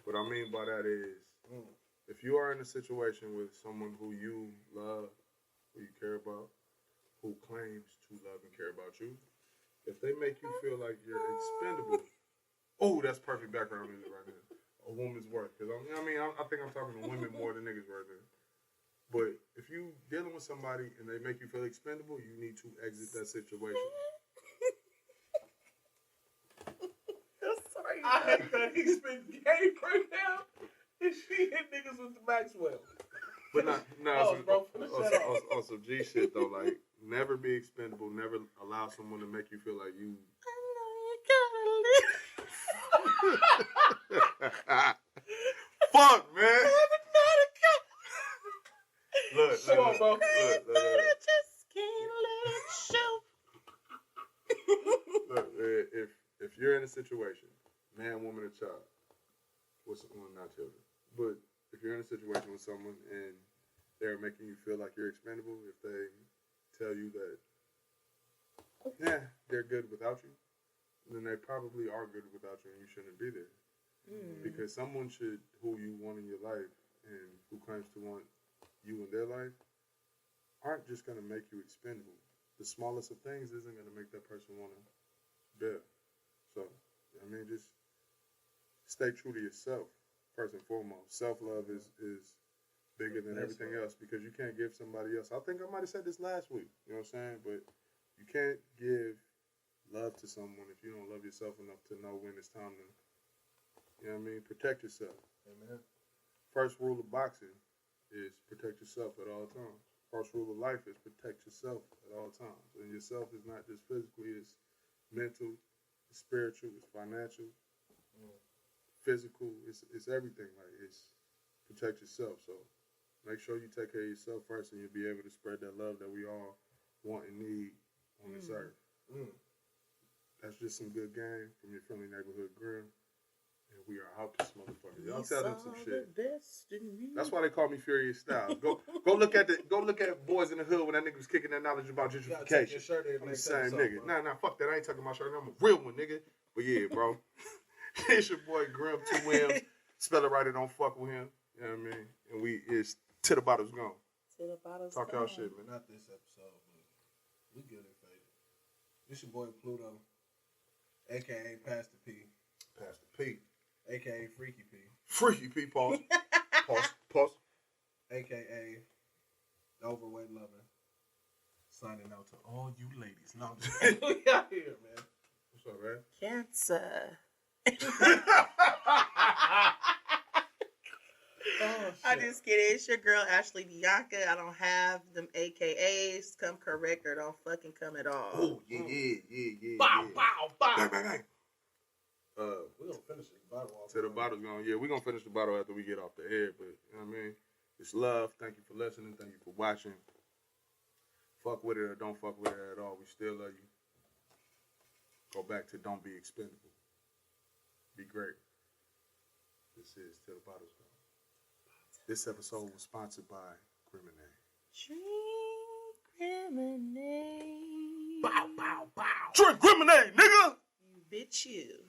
What I mean by that is, if you are in a situation with someone who you love, who you care about, who claims to love and care about you, if they make you feel like you're expendable. Oh, that's perfect background music right there. A woman's worth. Because I think I'm talking to women more than niggas right there. But if you dealing with somebody and they make you feel expendable, you need to exit that situation. That's so I hate that he spent game right now. And she hit niggas with the Maxwell. But no, Bro, finish that off. on some G shit though. Like, never be expendable. Never allow someone to make you feel like you. Fuck, man. Look, Come on, bro. Look. I just can't let it show. Look, if you're in a situation, man, woman, or child, not children, but if you're in a situation with someone and they're making you feel like you're expendable, if they tell you that, they're good without you, then they probably are good without you and you shouldn't be there. Because someone who you want in your life and who claims to want you in their life aren't just going to make you expendable. The smallest of things isn't going to make that person want to bear. So, I mean, just stay true to yourself, first and foremost. Self-love is bigger than everything else because you can't give somebody else. I think I might have said this last week, you know what I'm saying? But you can't give love to someone if you don't love yourself enough to know when it's time to, you know what I mean? Protect yourself. Amen. First rule of boxing is protect yourself at all times. First rule of life is protect yourself at all times. And yourself is not just physically, it's mental, it's spiritual, it's financial, physical, it's everything. Like, it's protect yourself. So make sure you take care of yourself first and you'll be able to spread that love that we all want and need on this earth. That's just some good game from your friendly neighborhood Ghrimm. And we are out this motherfucker. Y'all tell them some shit. That's why they call me Furious Styles. Go look at Boys in the Hood when that nigga was kicking that knowledge about gentrification. I'm the same nigga. Nah, fuck that. I ain't talking about shirt. I'm a real one, nigga. But yeah, bro. It's your boy Ghrimm, 2 M's. Spell it right, it don't fuck with him. You know what I mean? And it's to the bottle's gone. To the bottle's Talk y'all shit, man. Not this episode, but we good and faded. This your boy Pluto, a.k.a. Pastor P. Pastor P. A.k.a. Freaky P. Freaky P, pause. Pause. A.k.a. The Overweight Lover. Signing out to all you ladies. No, I'm just kidding. We out here, man. What's up, man? Cancer. Oh, I just kidding. It's your girl AshleyBianca. I don't have them AKAs. Come correct or don't fucking come at all. Oh, yeah. Bow, bow, bow. Bang, bang, bang. We're going to finish this bottle off. To the bottle's gone. Yeah, we're going to finish the bottle after we get off the air. But, you know what I mean? It's love. Thank you for listening. Thank you for watching. Fuck with it or don't fuck with it at all. We still love you. Go back to don't be expendable. Be great. This is Till the Bottle's Gone. This episode was sponsored by Ghrimmonade. Drink Ghrimmonade. Bow, bow, bow. Drink Ghrimmonade, nigga! You bitch you.